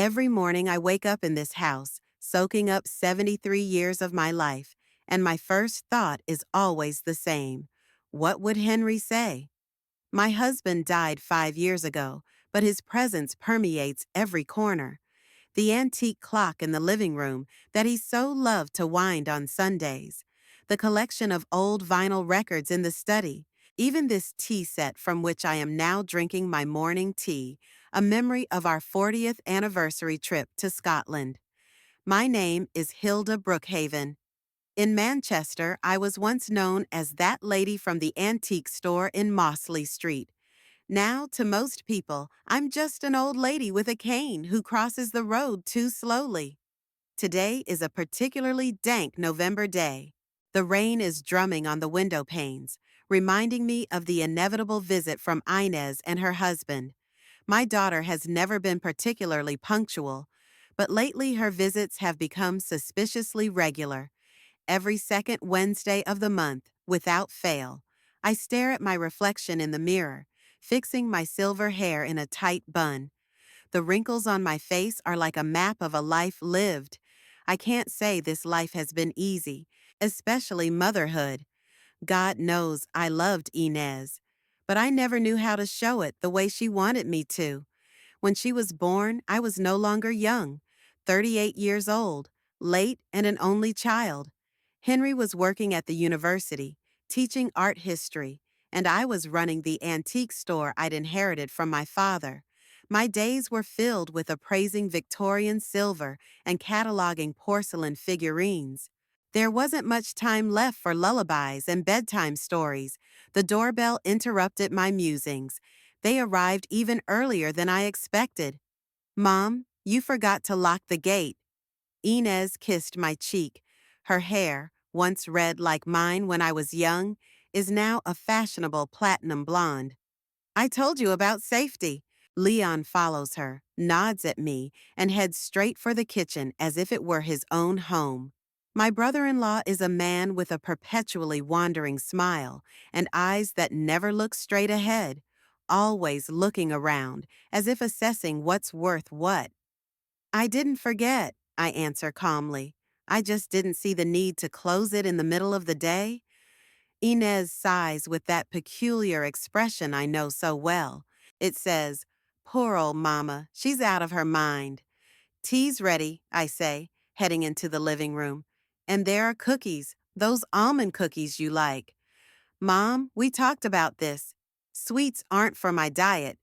Every morning I wake up in this house, soaking up 73 years of my life, and my first thought is always the same. What would Henry say? My husband died 5 years ago, but his presence permeates every corner. The antique clock in the living room that he so loved to wind on Sundays, the collection of old vinyl records in the study, even this tea set from which I am now drinking my morning tea, a memory of our 40th anniversary trip to Scotland. My name is Hilda Brookhaven. In Manchester, I was once known as that lady from the antique store in Mossley Street. Now, to most people, I'm just an old lady with a cane who crosses the road too slowly. Today is a particularly dank November day. The rain is drumming on the window panes, reminding me of the inevitable visit from Inez and her husband. My daughter has never been particularly punctual, but lately her visits have become suspiciously regular. Every second Wednesday of the month, without fail, I stare at my reflection in the mirror, fixing my silver hair in a tight bun. The wrinkles on my face are like a map of a life lived. I can't say this life has been easy, especially motherhood. God knows I loved Inez, but I never knew how to show it the way she wanted me to. When she was born, I was no longer young, 38 years old, late and an only child. Henry was working at the university, teaching art history, and I was running the antique store I'd inherited from my father. My days were filled with appraising Victorian silver and cataloging porcelain figurines. There wasn't much time left for lullabies and bedtime stories. The doorbell interrupted my musings. They arrived even earlier than I expected. Mom, you forgot to lock the gate. Inez kissed my cheek. Her hair, once red like mine when I was young, is now a fashionable platinum blonde. I told you about safety. Leon follows her, nods at me, and heads straight for the kitchen as if it were his own home. My brother-in-law is a man with a perpetually wandering smile and eyes that never look straight ahead, always looking around, as if assessing what's worth what. I didn't forget, I answer calmly. I just didn't see the need to close it in the middle of the day. Inez sighs with that peculiar expression I know so well. It says, "Poor old mama, she's out of her mind." "Tea's ready," I say, heading into the living room. "And there are cookies, those almond cookies you like." "Mom, we talked about this. Sweets aren't for my diet."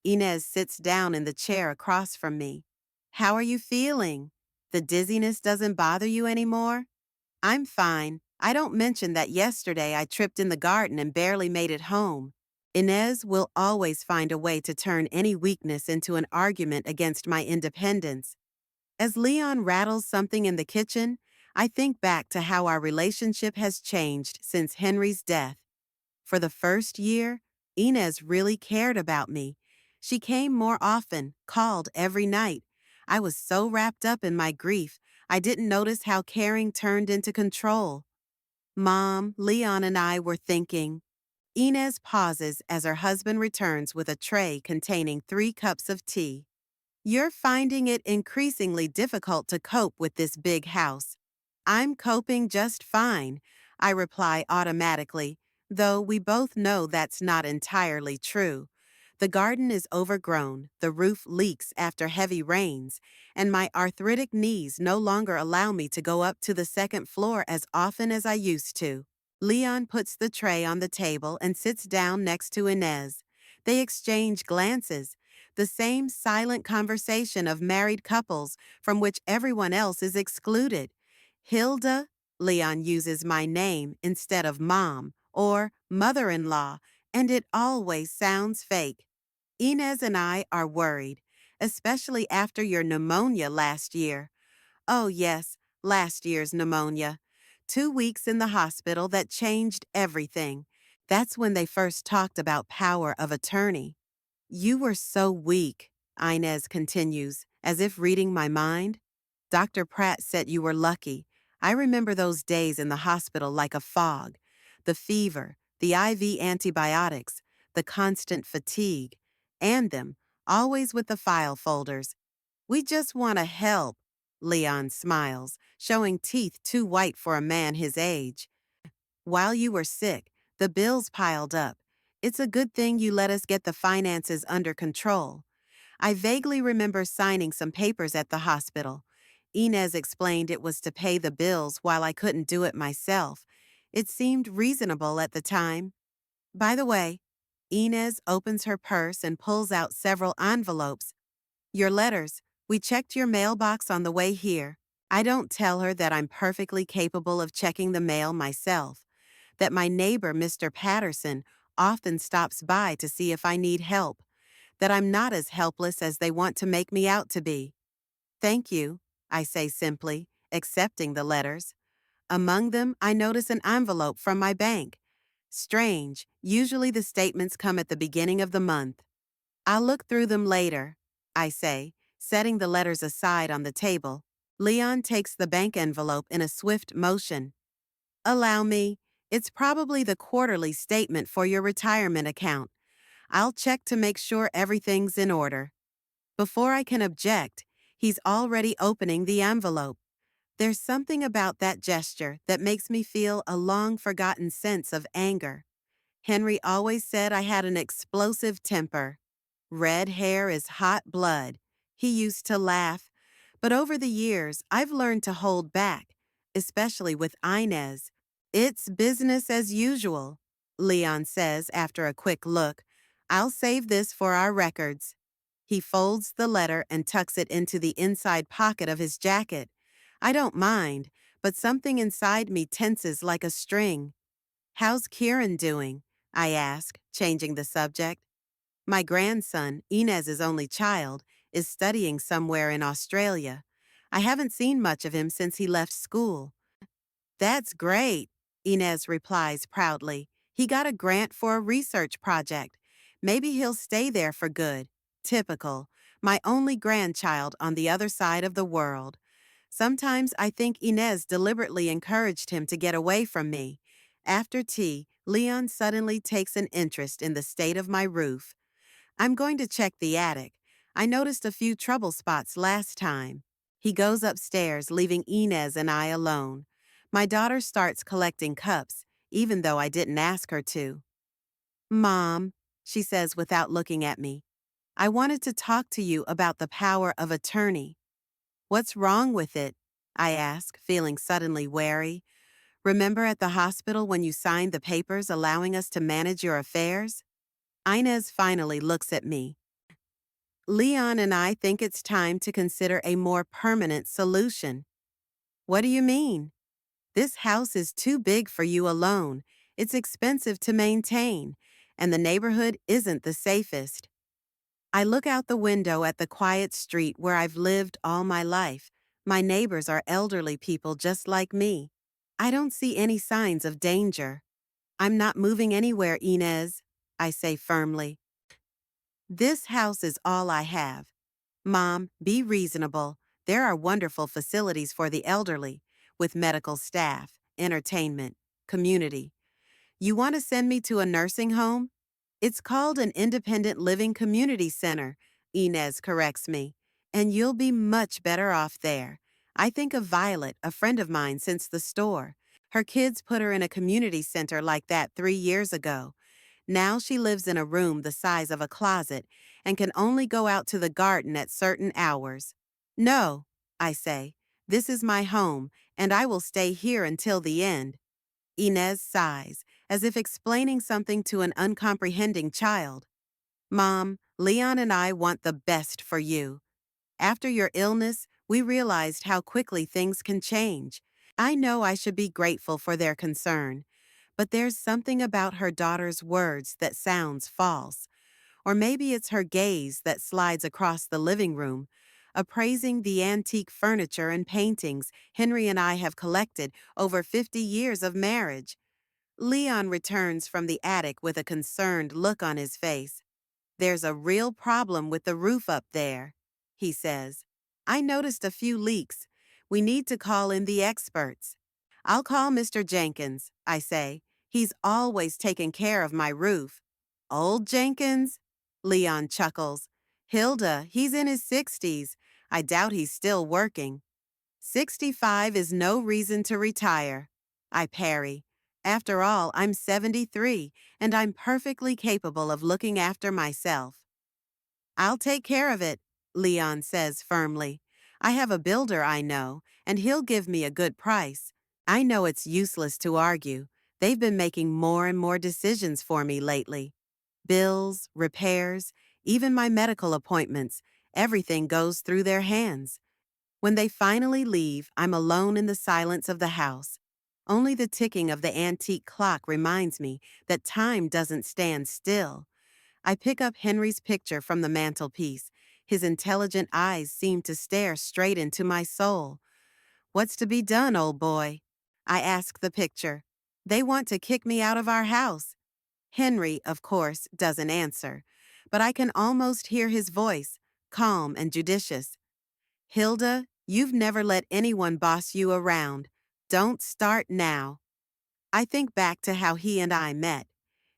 Inez sits down in the chair across from me. "How are you feeling? The dizziness doesn't bother you anymore?" "I'm fine. I don't mention that yesterday I tripped in the garden and barely made it home." Inez will always find a way to turn any weakness into an argument against my independence. As Leon rattles something in the kitchen, I think back to how our relationship has changed since Henry's death. For the first year, Inez really cared about me. She came more often, called every night. I was so wrapped up in my grief, I didn't notice how caring turned into control. Mom, Leon and I were thinking. Inez pauses as her husband returns with a tray containing 3 cups of tea. "You're finding it increasingly difficult to cope with this big house." "I'm coping just fine," I reply automatically, though we both know that's not entirely true. The garden is overgrown, the roof leaks after heavy rains, and my arthritic knees no longer allow me to go up to the second floor as often as I used to. Leon puts the tray on the table and sits down next to Inez. They exchange glances, the same silent conversation of married couples from which everyone else is excluded. "Hilda," Leon uses my name instead of mom or mother-in-law, and it always sounds fake. "Inez and I are worried, especially after your pneumonia last year." Oh yes, last year's pneumonia. 2 weeks in the hospital that changed everything. That's when they first talked about power of attorney. "You were so weak," Inez continues, as if reading my mind. "Dr. Pratt said you were lucky. I remember those days in the hospital like a fog. The fever, the IV antibiotics, the constant fatigue, and them, always with the file folders. We just want to help. Leon smiles, showing teeth too white for a man his age. While you were sick, the bills piled up. It's a good thing you let us get the finances under control. I vaguely remember signing some papers at the hospital. Inez explained it was to pay the bills while I couldn't do it myself. It seemed reasonable at the time. By the way, Inez opens her purse and pulls out several envelopes. Your letters. We checked your mailbox on the way here. I don't tell her that I'm perfectly capable of checking the mail myself, that my neighbor, Mr. Patterson, often stops by to see if I need help, that I'm not as helpless as they want to make me out to be. Thank you, I say simply, accepting the letters. Among them, I notice an envelope from my bank. Strange, usually the statements come at the beginning of the month. I'll look through them later, I say, setting the letters aside on the table. Leon takes the bank envelope in a swift motion. Allow me. It's probably the quarterly statement for your retirement account. I'll check to make sure everything's in order. Before I can object, he's already opening the envelope. There's something about that gesture that makes me feel a long-forgotten sense of anger. Henry always said I had an explosive temper. Red hair is hot blood. He used to laugh. But over the years, I've learned to hold back, especially with Inez. It's business as usual, Leon says after a quick look. I'll save this for our records. He folds the letter and tucks it into the inside pocket of his jacket. I don't mind, but something inside me tenses like a string. How's Kieran doing? I ask, changing the subject. My grandson, Inez's only child, is studying somewhere in Australia. I haven't seen much of him since he left school. That's great, Inez replies proudly. He got a grant for a research project. Maybe he'll stay there for good. Typical. My only grandchild on the other side of the world. Sometimes I think Inez deliberately encouraged him to get away from me. After tea, Leon suddenly takes an interest in the state of my roof. I'm going to check the attic. I noticed a few trouble spots last time. He goes upstairs, leaving Inez and I alone. My daughter starts collecting cups, even though I didn't ask her to. Mom, she says without looking at me, I wanted to talk to you about the power of attorney. What's wrong with it? I ask, feeling suddenly wary. Remember at the hospital when you signed the papers allowing us to manage your affairs? Inez finally looks at me. Leon and I think it's time to consider a more permanent solution. What do you mean? This house is too big for you alone. It's expensive to maintain, and the neighborhood isn't the safest. I look out the window at the quiet street where I've lived all my life. My neighbors are elderly people just like me. I don't see any signs of danger. I'm not moving anywhere, Inez, I say firmly. This house is all I have. Mom, be reasonable. There are wonderful facilities for the elderly, with medical staff, entertainment, community. You want to send me to a nursing home? It's called an independent living community center, Inez corrects me, and you'll be much better off there. I think of Violet, a friend of mine since the store. Her kids put her in a community center like that 3 years ago. Now she lives in a room the size of a closet and can only go out to the garden at certain hours. No, I say, this is my home, and I will stay here until the end. Inez sighs, as if explaining something to an uncomprehending child. Mom, Leon and I want the best for you. After your illness, we realized how quickly things can change. I know I should be grateful for their concern, but there's something about her daughter's words that sounds false. Or maybe it's her gaze that slides across the living room, appraising the antique furniture and paintings Henry and I have collected over 50 years of marriage. Leon returns from the attic with a concerned look on his face. There's a real problem with the roof up there, he says. I noticed a few leaks. We need to call in the experts. I'll call Mr. Jenkins, I say. He's always taken care of my roof. Old Jenkins? Leon chuckles. Hilda, he's in his 60s. I doubt he's still working. 65 is no reason to retire. I parry. After all, I'm 73, and I'm perfectly capable of looking after myself. I'll take care of it, Leon says firmly. I have a builder I know, and he'll give me a good price. I know it's useless to argue. They've been making more and more decisions for me lately. Bills, repairs, even my medical appointments, everything goes through their hands. When they finally leave, I'm alone in the silence of the house. Only the ticking of the antique clock reminds me that time doesn't stand still. I pick up Henry's picture from the mantelpiece. His intelligent eyes seem to stare straight into my soul. What's to be done, old boy? I ask the picture. They want to kick me out of our house. Henry, of course, doesn't answer, but I can almost hear his voice, calm and judicious. Hilda, you've never let anyone boss you around. Don't start now. I think back to how he and I met.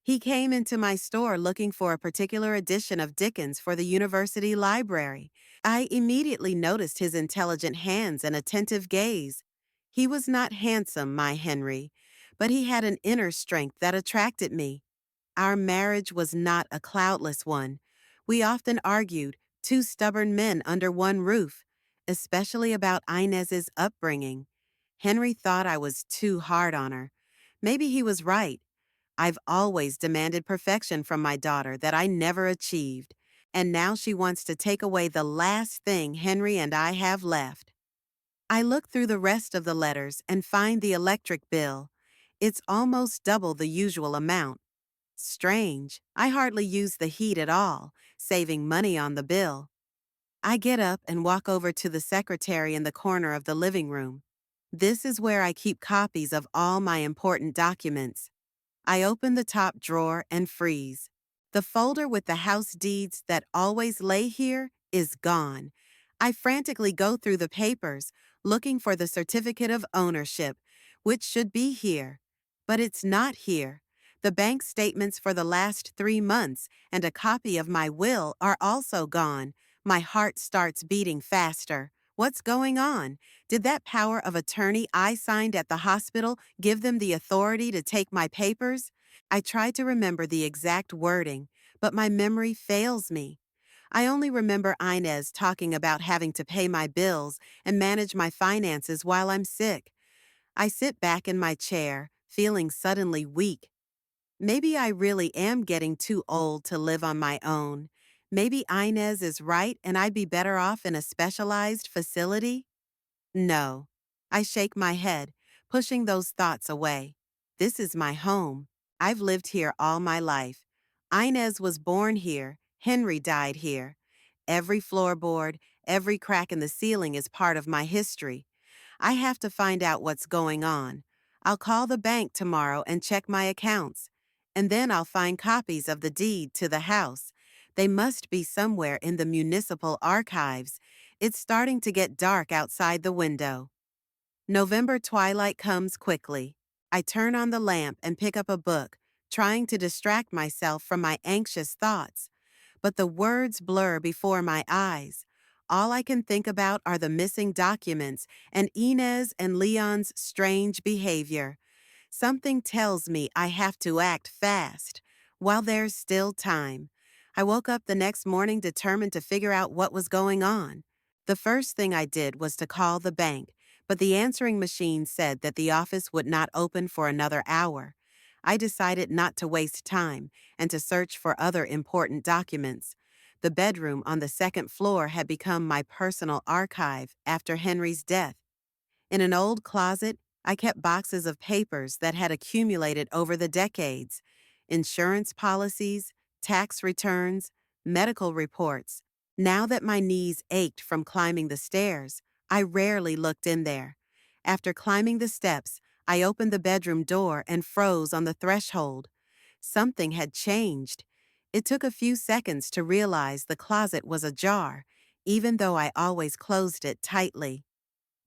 He came into my store looking for a particular edition of Dickens for the university library. I immediately noticed his intelligent hands and attentive gaze. He was not handsome, my Henry, but he had an inner strength that attracted me. Our marriage was not a cloudless one. We often argued, two stubborn men under one roof, especially about Inez's upbringing. Henry thought I was too hard on her. Maybe he was right. I've always demanded perfection from my daughter that I never achieved, and now she wants to take away the last thing Henry and I have left. I look through the rest of the letters and find the electric bill. It's almost double the usual amount. Strange, I hardly use the heat at all, saving money on the bill. I get up and walk over to the secretary in the corner of the living room. This is where I keep copies of all my important documents. I open the top drawer and freeze. The folder with the house deeds that always lay here is gone. I frantically go through the papers, looking for the certificate of ownership, which should be here. But it's not here. The bank statements for the last 3 months and a copy of my will are also gone. My heart starts beating faster. What's going on? Did that power of attorney I signed at the hospital give them the authority to take my papers? I try to remember the exact wording, but my memory fails me. I only remember Inez talking about having to pay my bills and manage my finances while I'm sick. I sit back in my chair, feeling suddenly weak. Maybe I really am getting too old to live on my own. Maybe Inez is right and I'd be better off in a specialized facility? No. I shake my head, pushing those thoughts away. This is my home. I've lived here all my life. Inez was born here. Henry died here. Every floorboard, every crack in the ceiling is part of my history. I have to find out what's going on. I'll call the bank tomorrow and check my accounts. And then I'll find copies of the deed to the house. They must be somewhere in the municipal archives. It's starting to get dark outside the window. November twilight comes quickly. I turn on the lamp and pick up a book, trying to distract myself from my anxious thoughts. But the words blur before my eyes. All I can think about are the missing documents and Inez and Leon's strange behavior. Something tells me I have to act fast, while there's still time. I woke up the next morning determined to figure out what was going on. The first thing I did was to call the bank, but the answering machine said that the office would not open for another hour. I decided not to waste time and to search for other important documents. The bedroom on the second floor had become my personal archive after Henry's death. In an old closet, I kept boxes of papers that had accumulated over the decades: insurance policies, tax returns, medical reports. Now that my knees ached from climbing the stairs, I rarely looked in there. After climbing the steps, I opened the bedroom door and froze on the threshold. Something had changed. It took a few seconds to realize the closet was ajar, even though I always closed it tightly.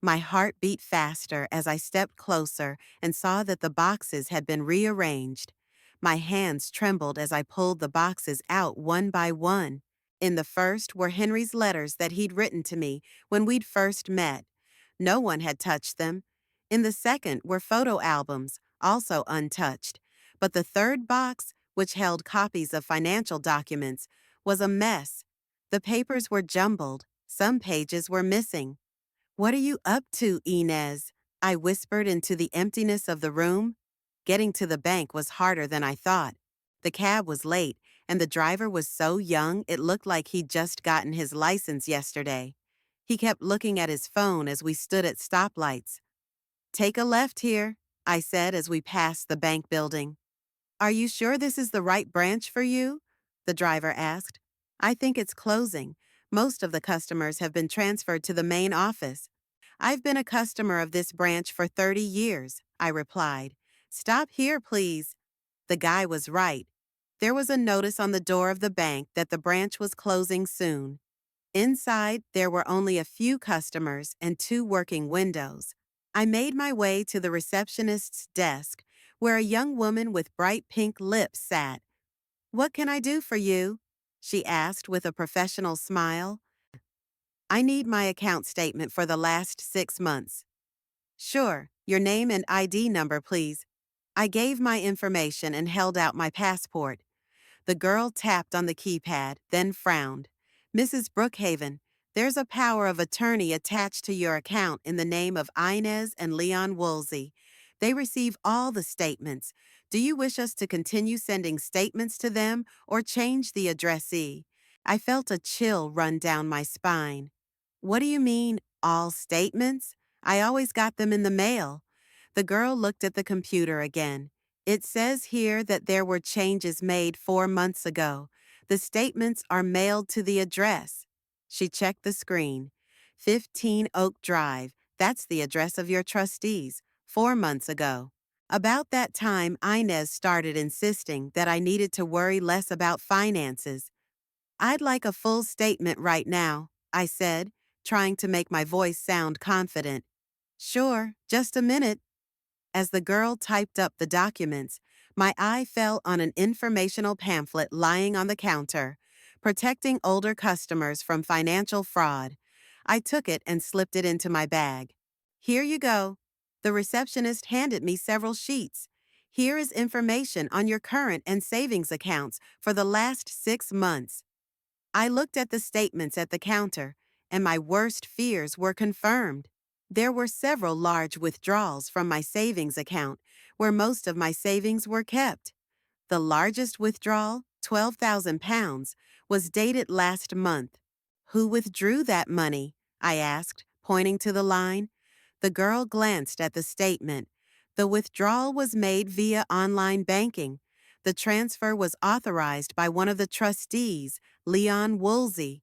My heart beat faster as I stepped closer and saw that the boxes had been rearranged. My hands trembled as I pulled the boxes out one by one. In the first were Henry's letters that he'd written to me when we'd first met. No one had touched them. In the second were photo albums, also untouched. But the third box, which held copies of financial documents, was a mess. The papers were jumbled. Some pages were missing. "What are you up to, Inez?" I whispered into the emptiness of the room. Getting to the bank was harder than I thought. The cab was late, and the driver was so young it looked like he'd just gotten his license yesterday. He kept looking at his phone as we stood at stoplights. "Take a left here," I said as we passed the bank building. "Are you sure this is the right branch for you?" the driver asked. "I think it's closing. Most of the customers have been transferred to the main office." "I've been a customer of this branch for 30 years, I replied. "Stop here, please." The guy was right. There was a notice on the door of the bank that the branch was closing soon. Inside, there were only a few customers and 2 working windows. I made my way to the receptionist's desk, where a young woman with bright pink lips sat. "What can I do for you?" she asked with a professional smile. "I need my account statement for the last 6 months." "Sure, your name and ID number, please." I gave my information and held out my passport. The girl tapped on the keypad, then frowned. "Mrs. Brookhaven, there's a power of attorney attached to your account in the name of Inez and Leon Woolsey. They receive all the statements. Do you wish us to continue sending statements to them or change the addressee?" I felt a chill run down my spine. "What do you mean, all statements? I always got them in the mail." The girl looked at the computer again. "It says here that there were changes made 4 months ago. The statements are mailed to the address." She checked the screen. 15 Oak Drive. That's the address of your trustees, 4 months ago. About that time, Inez started insisting that I needed to worry less about finances. "I'd like a full statement right now," I said, trying to make my voice sound confident. "Sure, just a minute." As the girl typed up the documents, my eye fell on an informational pamphlet lying on the counter, "Protecting Older Customers from Financial Fraud." I took it and slipped it into my bag. "Here you go." The receptionist handed me several sheets. "Here is information on your current and savings accounts for the last 6 months." I looked at the statements at the counter, and my worst fears were confirmed. There were several large withdrawals from my savings account, where most of my savings were kept. The largest withdrawal, £12,000, was dated last month. "Who withdrew that money?" I asked, pointing to the line. The girl glanced at the statement. The withdrawal was made via online banking. The transfer was authorized by one of the trustees, Leon Woolsey.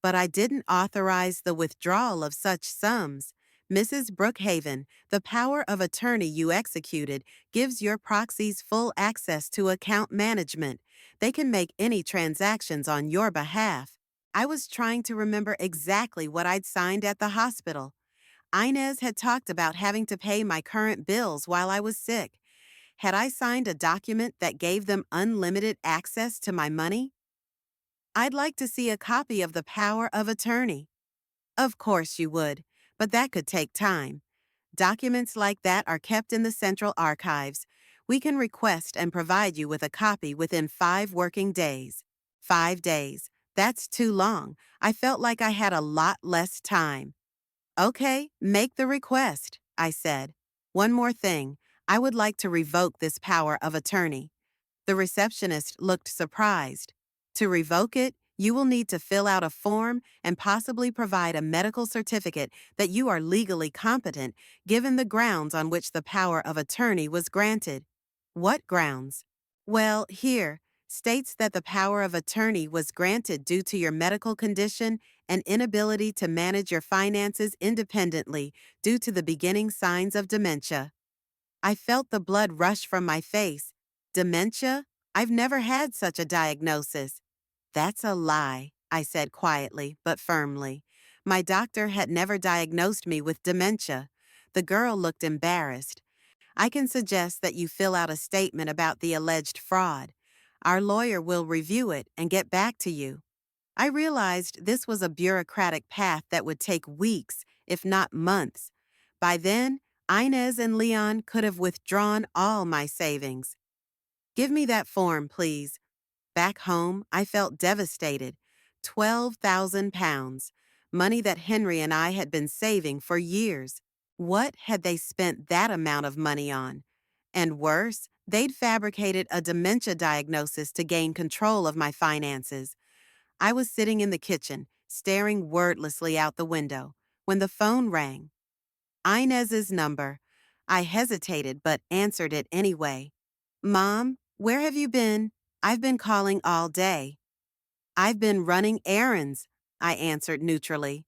"But I didn't authorize the withdrawal of such sums. Mrs. Brookhaven, the power of attorney you executed gives your proxies full access to account management. They can make any transactions on your behalf." I was trying to remember exactly what I'd signed at the hospital. Inez had talked about having to pay my current bills while I was sick. Had I signed a document that gave them unlimited access to my money? "I'd like to see a copy of the power of attorney." Of course you would, but that could take time. Documents like that are kept in the Central Archives. We can request and provide you with a copy within 5 working days. 5 days. That's too long. I felt like I had a lot less time. "Okay, make the request," I said. "One more thing. I would like to revoke this power of attorney." The receptionist looked surprised. "To revoke it, you will need to fill out a form and possibly provide a medical certificate that you are legally competent, given the grounds on which the power of attorney was granted." "What grounds?" "Well, here, states that the power of attorney was granted due to your medical condition and inability to manage your finances independently due to the beginning signs of dementia." I felt the blood rush from my face. "Dementia? I've never had such a diagnosis." "That's a lie," I said quietly but firmly. My doctor had never diagnosed me with dementia. The girl looked embarrassed. "I can suggest that you fill out a statement about the alleged fraud. Our lawyer will review it and get back to you." I realized this was a bureaucratic path that would take weeks, if not months. By then, Inez and Leon could have withdrawn all my savings. Give me that form, please. Back home, I felt devastated. £12,000, money that Henry and I had been saving for years. What had they spent that amount of money on? And worse, they'd fabricated a dementia diagnosis to gain control of my finances. I was sitting in the kitchen, staring wordlessly out the window, when the phone rang. Inez's number. I hesitated but answered it anyway. Mom, where have you been? I've been calling all day. I've been running errands, I answered neutrally.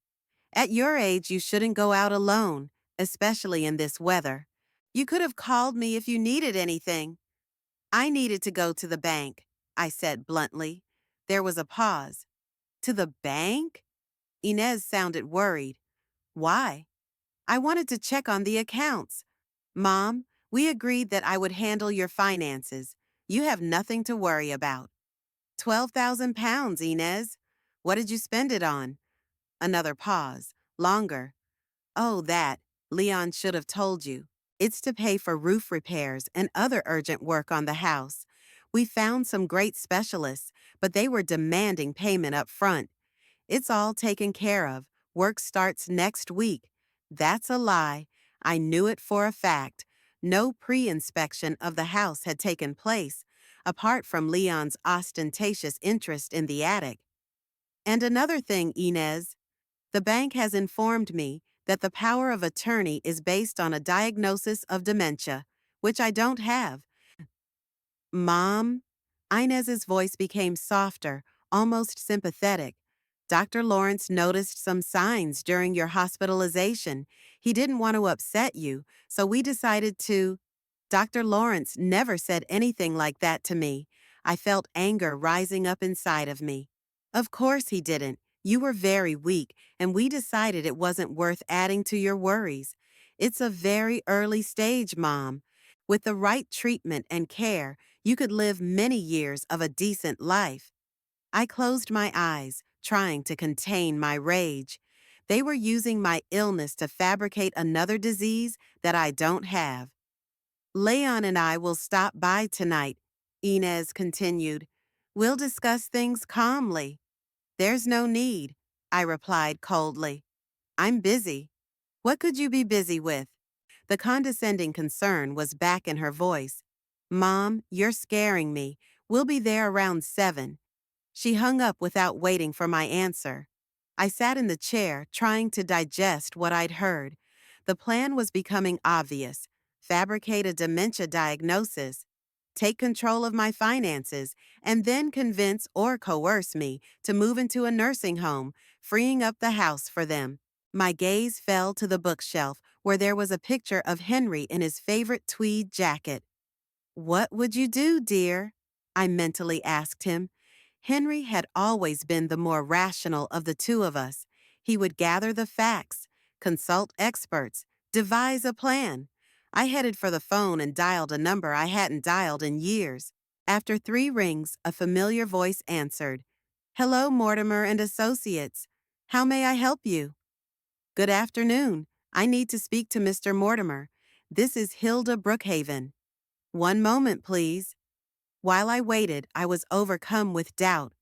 At your age, you shouldn't go out alone, especially in this weather. You could have called me if you needed anything. I needed to go to the bank, I said bluntly. There was a pause. To the bank? Inez sounded worried. Why? I wanted to check on the accounts. Mom, we agreed that I would handle your finances. You have nothing to worry about. £12,000, Inez. What did you spend it on? Another pause. Longer. Oh, that. Leon should have told you. It's to pay for roof repairs and other urgent work on the house. We found some great specialists, but they were demanding payment up front. It's all taken care of. Work starts next week. That's a lie. I knew it for a fact. No pre-inspection of the house had taken place, apart from Leon's ostentatious interest in the attic. And another thing, Inez, the bank has informed me that the power of attorney is based on a diagnosis of dementia, which I don't have. Mom? Inez's voice became softer, almost sympathetic. Dr. Lawrence noticed some signs during your hospitalization. He didn't want to upset you, so we decided to. Dr. Lawrence never said anything like that to me. I felt anger rising up inside of me. Of course he didn't. You were very weak, and we decided it wasn't worth adding to your worries. It's a very early stage, Mom. With the right treatment and care, you could live many years of a decent life. I closed my eyes, trying to contain my rage. They were using my illness to fabricate another disease that I don't have. Leon and I will stop by tonight, Inez continued. We'll discuss things calmly. There's no need, I replied coldly. I'm busy. What could you be busy with? The condescending concern was back in her voice. Mom, you're scaring me. We'll be there around 7. She hung up without waiting for my answer. I sat in the chair, trying to digest what I'd heard. The plan was becoming obvious. Fabricate a dementia diagnosis, take control of my finances, and then convince or coerce me to move into a nursing home, freeing up the house for them. My gaze fell to the bookshelf where there was a picture of Henry in his favorite tweed jacket. What would you do, dear? I mentally asked him. Henry had always been the more rational of the two of us. He would gather the facts, consult experts, devise a plan. I headed for the phone and dialed a number I hadn't dialed in years. After 3 rings, a familiar voice answered. Hello, Mortimer and Associates. How may I help you? Good afternoon. I need to speak to Mr. Mortimer. This is Hilda Brookhaven. One moment, please. While I waited, I was overcome with doubt.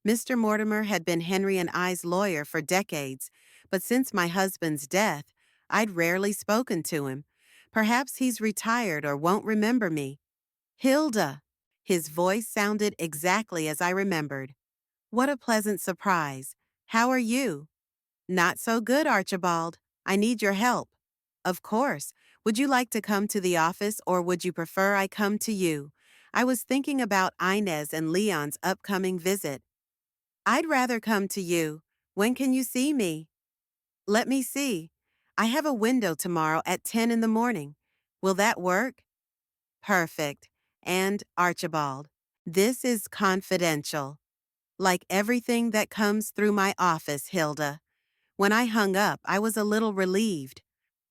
Mr. Mortimer had been Henry and I's lawyer for decades, but since my husband's death, I'd rarely spoken to him. Perhaps he's retired or won't remember me. Hilda! His voice sounded exactly as I remembered. What a pleasant surprise. How are you? Not so good, Archibald. I need your help. Of course. Would you like to come to the office or would you prefer I come to you? I was thinking about Inez and Leon's upcoming visit. I'd rather come to you. When can you see me? Let me see. I have a window tomorrow at 10 in the morning. Will that work? Perfect. And Archibald, this is confidential. Like everything that comes through my office, Hilda. When I hung up, I was a little relieved.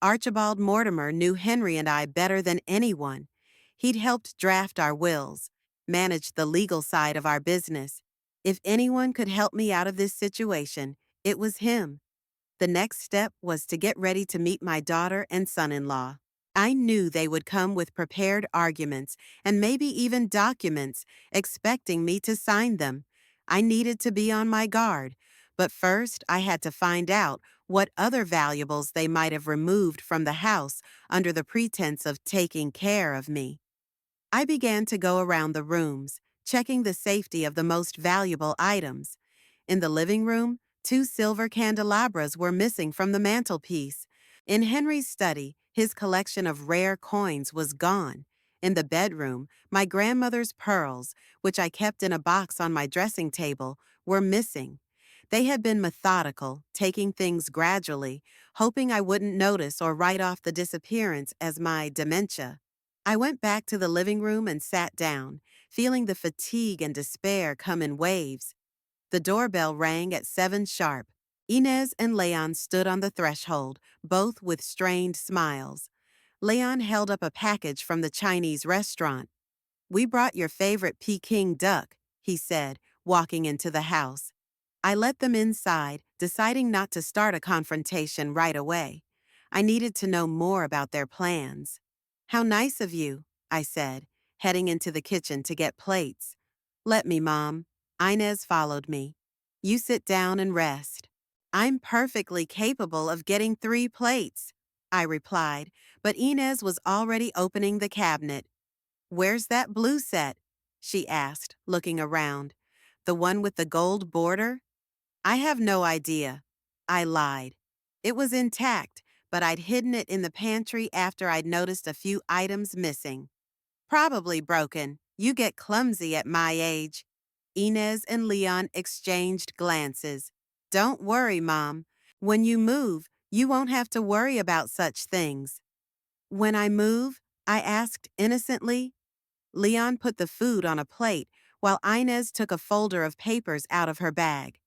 Archibald Mortimer knew Henry and I better than anyone. He'd helped draft our wills, managed the legal side of our business. If anyone could help me out of this situation, it was him. The next step was to get ready to meet my daughter and son-in-law. I knew they would come with prepared arguments and maybe even documents, expecting me to sign them. I needed to be on my guard, but first I had to find out what other valuables they might have removed from the house under the pretense of taking care of me. I began to go around the rooms, checking the safety of the most valuable items. In the living room, two silver candelabras were missing from the mantelpiece. In Henry's study, his collection of rare coins was gone. In the bedroom, my grandmother's pearls, which I kept in a box on my dressing table, were missing. They had been methodical, taking things gradually, hoping I wouldn't notice or write off the disappearance as my dementia. I went back to the living room and sat down, feeling the fatigue and despair come in waves. The doorbell rang at 7 sharp. Inez and Leon stood on the threshold, both with strained smiles. Leon held up a package from the Chinese restaurant. "We brought your favorite Peking duck," he said, walking into the house. I let them inside, deciding not to start a confrontation right away. I needed to know more about their plans. "How nice of you," I said, heading into the kitchen to get plates. "Let me, Mom." Inez followed me. "You sit down and rest." "I'm perfectly capable of getting 3 plates," I replied, but Inez was already opening the cabinet. "Where's that blue set?" she asked, looking around. "The one with the gold border?" "I have no idea." I lied. It was intact, but I'd hidden it in the pantry after I'd noticed a few items missing. "Probably broken. You get clumsy at my age." Inez and Leon exchanged glances. "Don't worry, Mom. When you move, you won't have to worry about such things." "When I move?" I asked innocently. Leon put the food on a plate while Inez took a folder of papers out of her bag.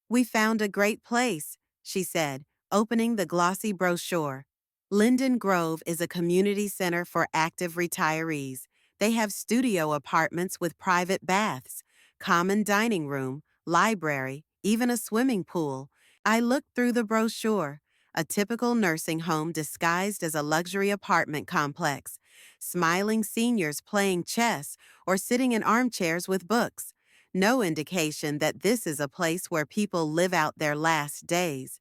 "We found a great place," she said, opening the glossy brochure. "Linden Grove is a community center for active retirees. They have studio apartments with private baths, common dining room, library, even a swimming pool." I looked through the brochure. A typical nursing home disguised as a luxury apartment complex. Smiling seniors playing chess or sitting in armchairs with books. No indication that this is a place where people live out their last days.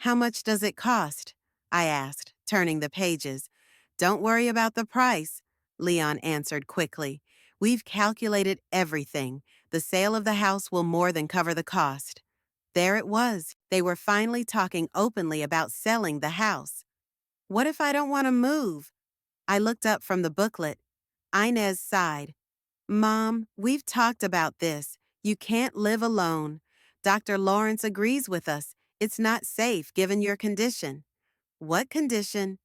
"How much does it cost?" I asked, turning the pages. "Don't worry about the price," Leon answered quickly. "We've calculated everything. The sale of the house will more than cover the cost." There it was. They were finally talking openly about selling the house. "What if I don't want to move?" I looked up from the booklet. Inez sighed. "Mom, we've talked about this. You can't live alone. Dr. Lawrence agrees with us. It's not safe given your condition." "What condition?"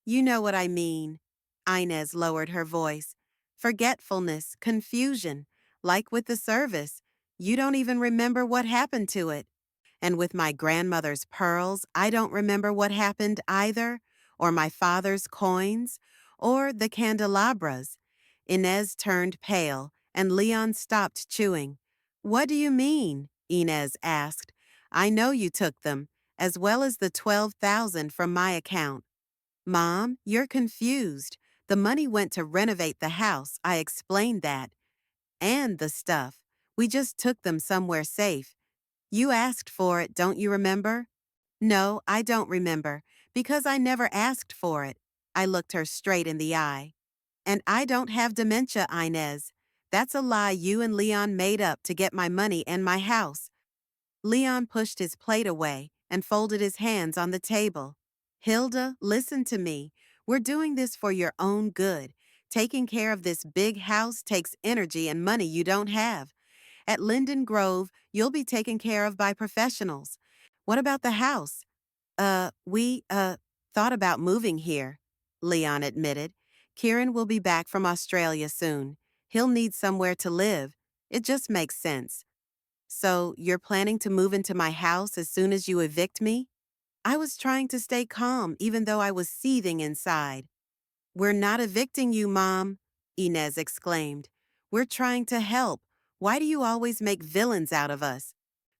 "You know what I mean." Inez lowered her voice. "Forgetfulness, confusion. Like with the service. You don't even remember what happened to it. And with my grandmother's pearls, I don't remember what happened either, or my father's coins, or the candelabras." Inez turned pale, and Leon stopped chewing. "What do you mean?" Inez asked. "I know you took them, as well as the 12,000 from my account." "Mom, you're confused. The money went to renovate the house. I explained that. And the stuff. We just took them somewhere safe. You asked for it, don't you remember?" "No, I don't remember, because I never asked for it." I looked her straight in the eye. "And I don't have dementia, Inez. That's a lie you and Leon made up to get my money and my house." Leon pushed his plate away and folded his hands on the table. "Hilda, listen to me. We're doing this for your own good. Taking care of this big house takes energy and money you don't have. At Linden Grove, you'll be taken care of by professionals. What about the house?" We thought about moving here," Leon admitted. "Kieran will be back from Australia soon. He'll need somewhere to live. It just makes sense." "So, you're planning to move into my house as soon as you evict me?" I was trying to stay calm even though I was seething inside. "We're not evicting you, Mom," Inez exclaimed. "We're trying to help. Why do you always make villains out of us?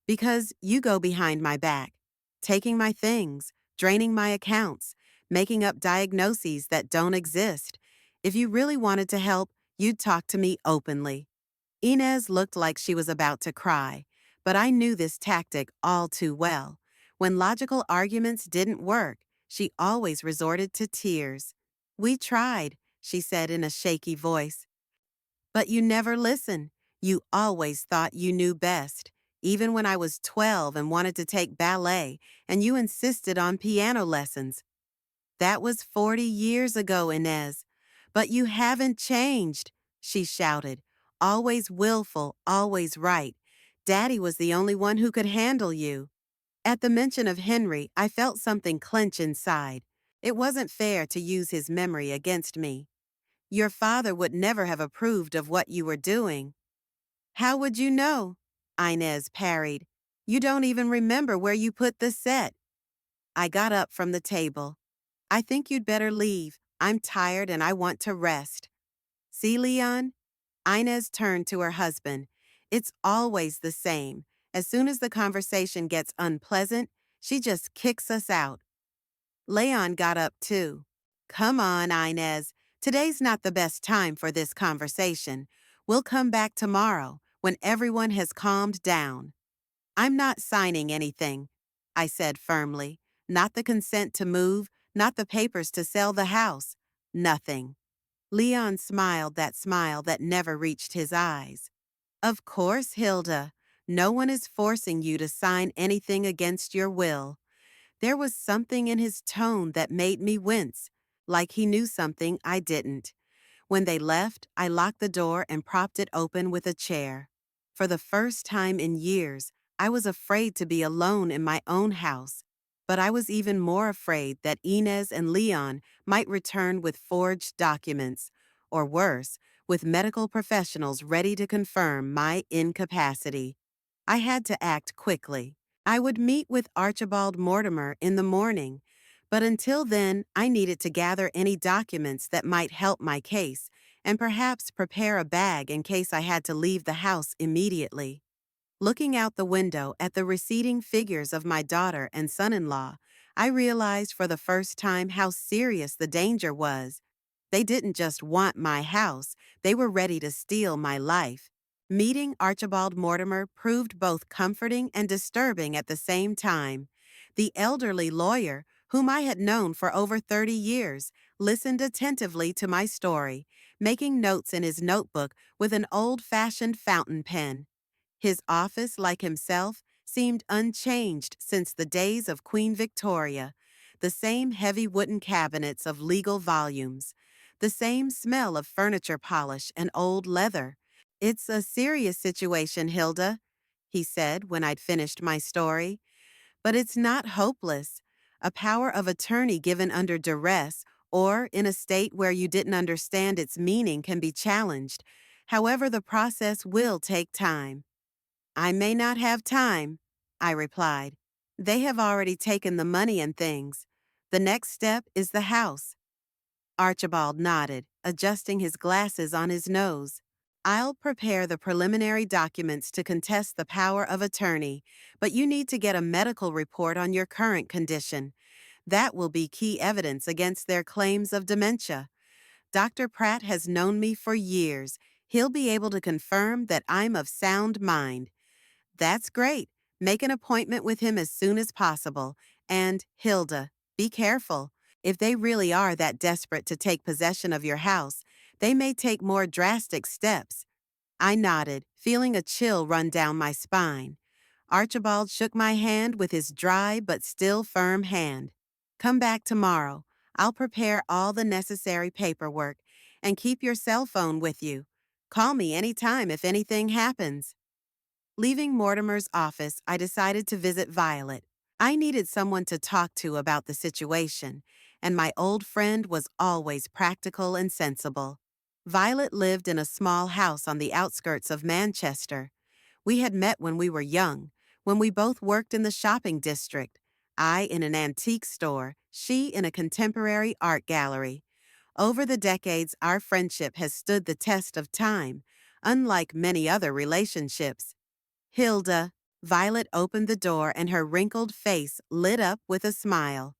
Because you go behind my back, taking my things, draining my accounts, making up diagnoses that don't exist. If you really wanted to help, you'd talk to me openly. Inez looked like she was about to cry, but I knew this tactic all too well. When logical arguments didn't work, she always resorted to tears. We tried, she said in a shaky voice. But you never listened. You always thought you knew best. Even when I was 12 and wanted to take ballet, and you insisted on piano lessons. That was 40 years ago, Inez. But you haven't changed, she shouted. Always willful, always right. Daddy was the only one who could handle you. At the mention of Henry, I felt something clench inside. It wasn't fair to use his memory against me. Your father would never have approved of what you were doing. How would you know? Inez parried. You don't even remember where you put the set. I got up from the table. I think you'd better leave. I'm tired and I want to rest. See, Leon? Inez turned to her husband. It's always the same. As soon as the conversation gets unpleasant, she just kicks us out. Leon got up too. Come on, Inez. Today's not the best time for this conversation. We'll come back tomorrow when everyone has calmed down. I'm not signing anything, I said firmly. Not the consent to move, not the papers to sell the house. Nothing. Leon smiled that smile that never reached his eyes. Of course, Hilda. No one is forcing you to sign anything against your will. There was something in his tone that made me wince, like he knew something I didn't. When they left, I locked the door and propped it open with a chair. For the first time in years, I was afraid to be alone in my own house. But I was even more afraid that Inez and Leon might return with forged documents, or worse, with medical professionals ready to confirm my incapacity. I had to act quickly. I would meet with Archibald Mortimer in the morning, but until then, I needed to gather any documents that might help my case and perhaps prepare a bag in case I had to leave the house immediately. Looking out the window at the receding figures of my daughter and son-in-law, I realized for the first time how serious the danger was. They didn't just want my house, they were ready to steal my life. Meeting Archibald Mortimer proved both comforting and disturbing at the same time. The elderly lawyer, whom I had known for over 30 years, listened attentively to my story, making notes in his notebook with an old-fashioned fountain pen. His office, like himself, seemed unchanged since the days of Queen Victoria, the same heavy wooden cabinets of legal volumes, the same smell of furniture polish and old leather. It's a serious situation, Hilda, he said when I'd finished my story. But it's not hopeless. A power of attorney given under duress or in a state where you didn't understand its meaning can be challenged. However, the process will take time. I may not have time, I replied. They have already taken the money and things. The next step is the house. Archibald nodded, adjusting his glasses on his nose. I'll prepare the preliminary documents to contest the power of attorney, but you need to get a medical report on your current condition. That will be key evidence against their claims of dementia. Dr. Pratt has known me for years. He'll be able to confirm that I'm of sound mind. That's great. Make an appointment with him as soon as possible. And, Hilda, be careful. If they really are that desperate to take possession of your house, they may take more drastic steps. I nodded, feeling a chill run down my spine. Archibald shook my hand with his dry but still firm hand. Come back tomorrow. I'll prepare all the necessary paperwork, and keep your cell phone with you. Call me anytime if anything happens. Leaving Mortimer's office, I decided to visit Violet. I needed someone to talk to about the situation, and my old friend was always practical and sensible. Violet lived in a small house on the outskirts of Manchester. We had met when we were young, when we both worked in the shopping district, I in an antique store, she in a contemporary art gallery. Over the decades, our friendship has stood the test of time. unlike many other relationships. Hilda, Violet opened the door and her wrinkled face lit up with a smile.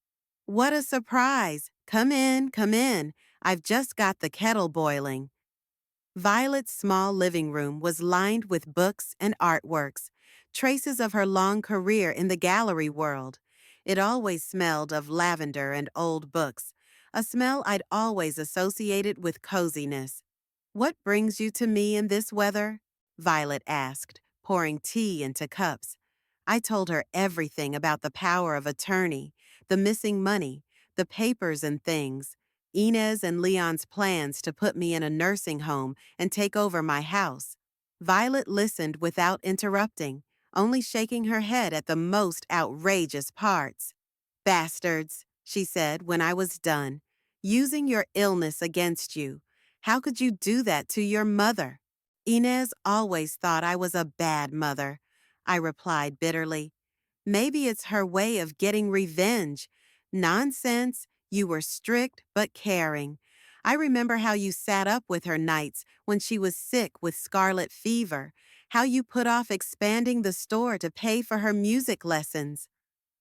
What a surprise! Come in, come in. I've just got the kettle boiling. Violet's small living room was lined with books and artworks, traces of her long career in the gallery world. It always smelled of lavender and old books, a smell I'd always associated with coziness. What brings you to me in this weather? Violet asked, pouring tea into cups. I told her everything about the power of attorney, the missing money, the papers and things, Inez and Leon's plans to put me in a nursing home and take over my house. Violet listened without interrupting, only shaking her head at the most outrageous parts. Bastards, she said when I was done, using your illness against you. How could you do that to your mother? Inez always thought I was a bad mother, I replied bitterly. Maybe it's her way of getting revenge. Nonsense. You were strict but caring. I remember how you sat up with her nights when she was sick with scarlet fever, how you put off expanding the store to pay for her music lessons.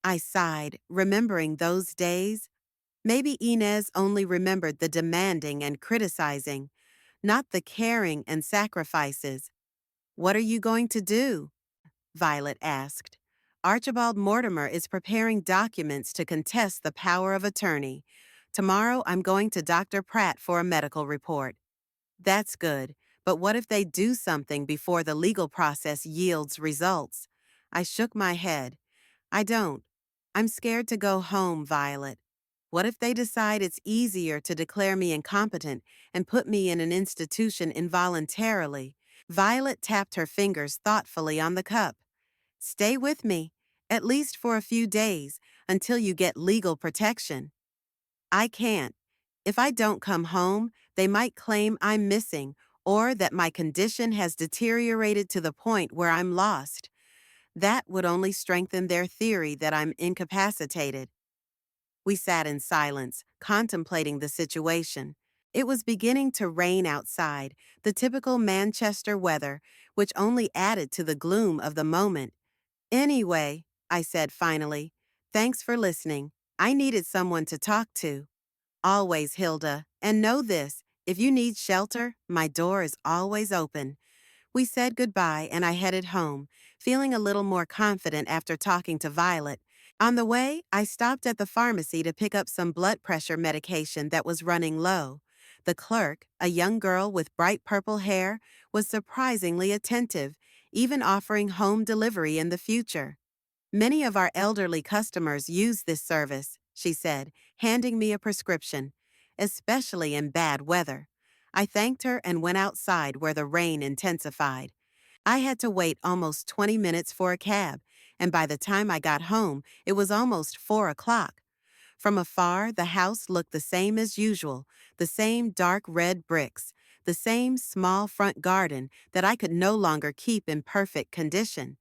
I sighed, remembering those days. Maybe Inez only remembered the demanding and criticizing, not the caring and sacrifices. What are you going to do? Violet asked. Archibald Mortimer is preparing documents to contest the power of attorney. Tomorrow I'm going to Dr. Pratt for a medical report. That's good, but what if they do something before the legal process yields results? I shook my head. I don't. I'm scared to go home, Violet. What if they decide it's easier to declare me incompetent and put me in an institution involuntarily? Violet tapped her fingers thoughtfully on the cup. Stay with me, at least for a few days, until you get legal protection. I can't. If I don't come home, they might claim I'm missing or that my condition has deteriorated to the point where I'm lost. That would only strengthen their theory that I'm incapacitated. We sat in silence, contemplating the situation. It was beginning to rain outside, the typical Manchester weather, which only added to the gloom of the moment. Anyway, I said finally, thanks for listening. I needed someone to talk to. Always, Hilda. And know this, if you need shelter, my door is always open. We said goodbye and I headed home, feeling a little more confident after talking to Violet. On the way, I stopped at the pharmacy to pick up some blood pressure medication that was running low. The clerk, a young girl with bright purple hair, was surprisingly attentive, even offering home delivery in the future. Many of our elderly customers use this service, she said, handing me a prescription, especially in bad weather. I thanked her and went outside where the rain intensified. I had to wait almost 20 minutes for a cab, and by the time I got home, it was almost 4 o'clock. From afar, the house looked the same as usual, the same dark red bricks, the same small front garden that I could no longer keep in perfect condition.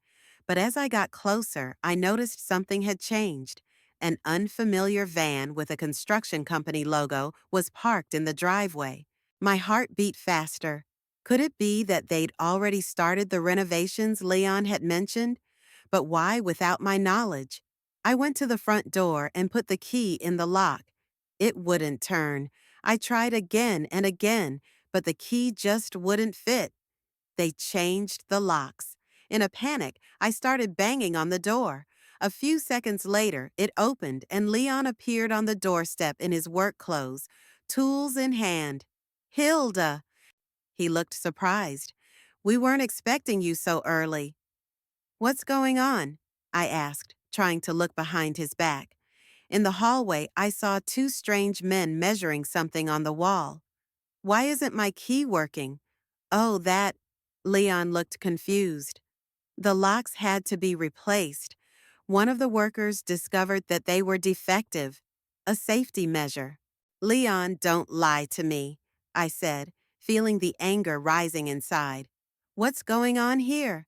But as I got closer, I noticed something had changed. An unfamiliar van with a construction company logo was parked in the driveway. My heart beat faster. Could it be that they'd already started the renovations Leon had mentioned? But why without my knowledge? I went to the front door and put the key in the lock. It wouldn't turn. I tried again and again, but the key just wouldn't fit. They changed the locks. In a panic, I started banging on the door. A few seconds later, it opened and Leon appeared on the doorstep in his work clothes, tools in hand. Hilda! He looked surprised. We weren't expecting you so early. What's going on? I asked, trying to look behind his back. In the hallway, I saw two strange men measuring something on the wall. Why isn't my key working? Oh, that. Leon looked confused. The locks had to be replaced. One of the workers discovered that they were defective, a safety measure. Leon, don't lie to me, I said, feeling the anger rising inside. What's going on here?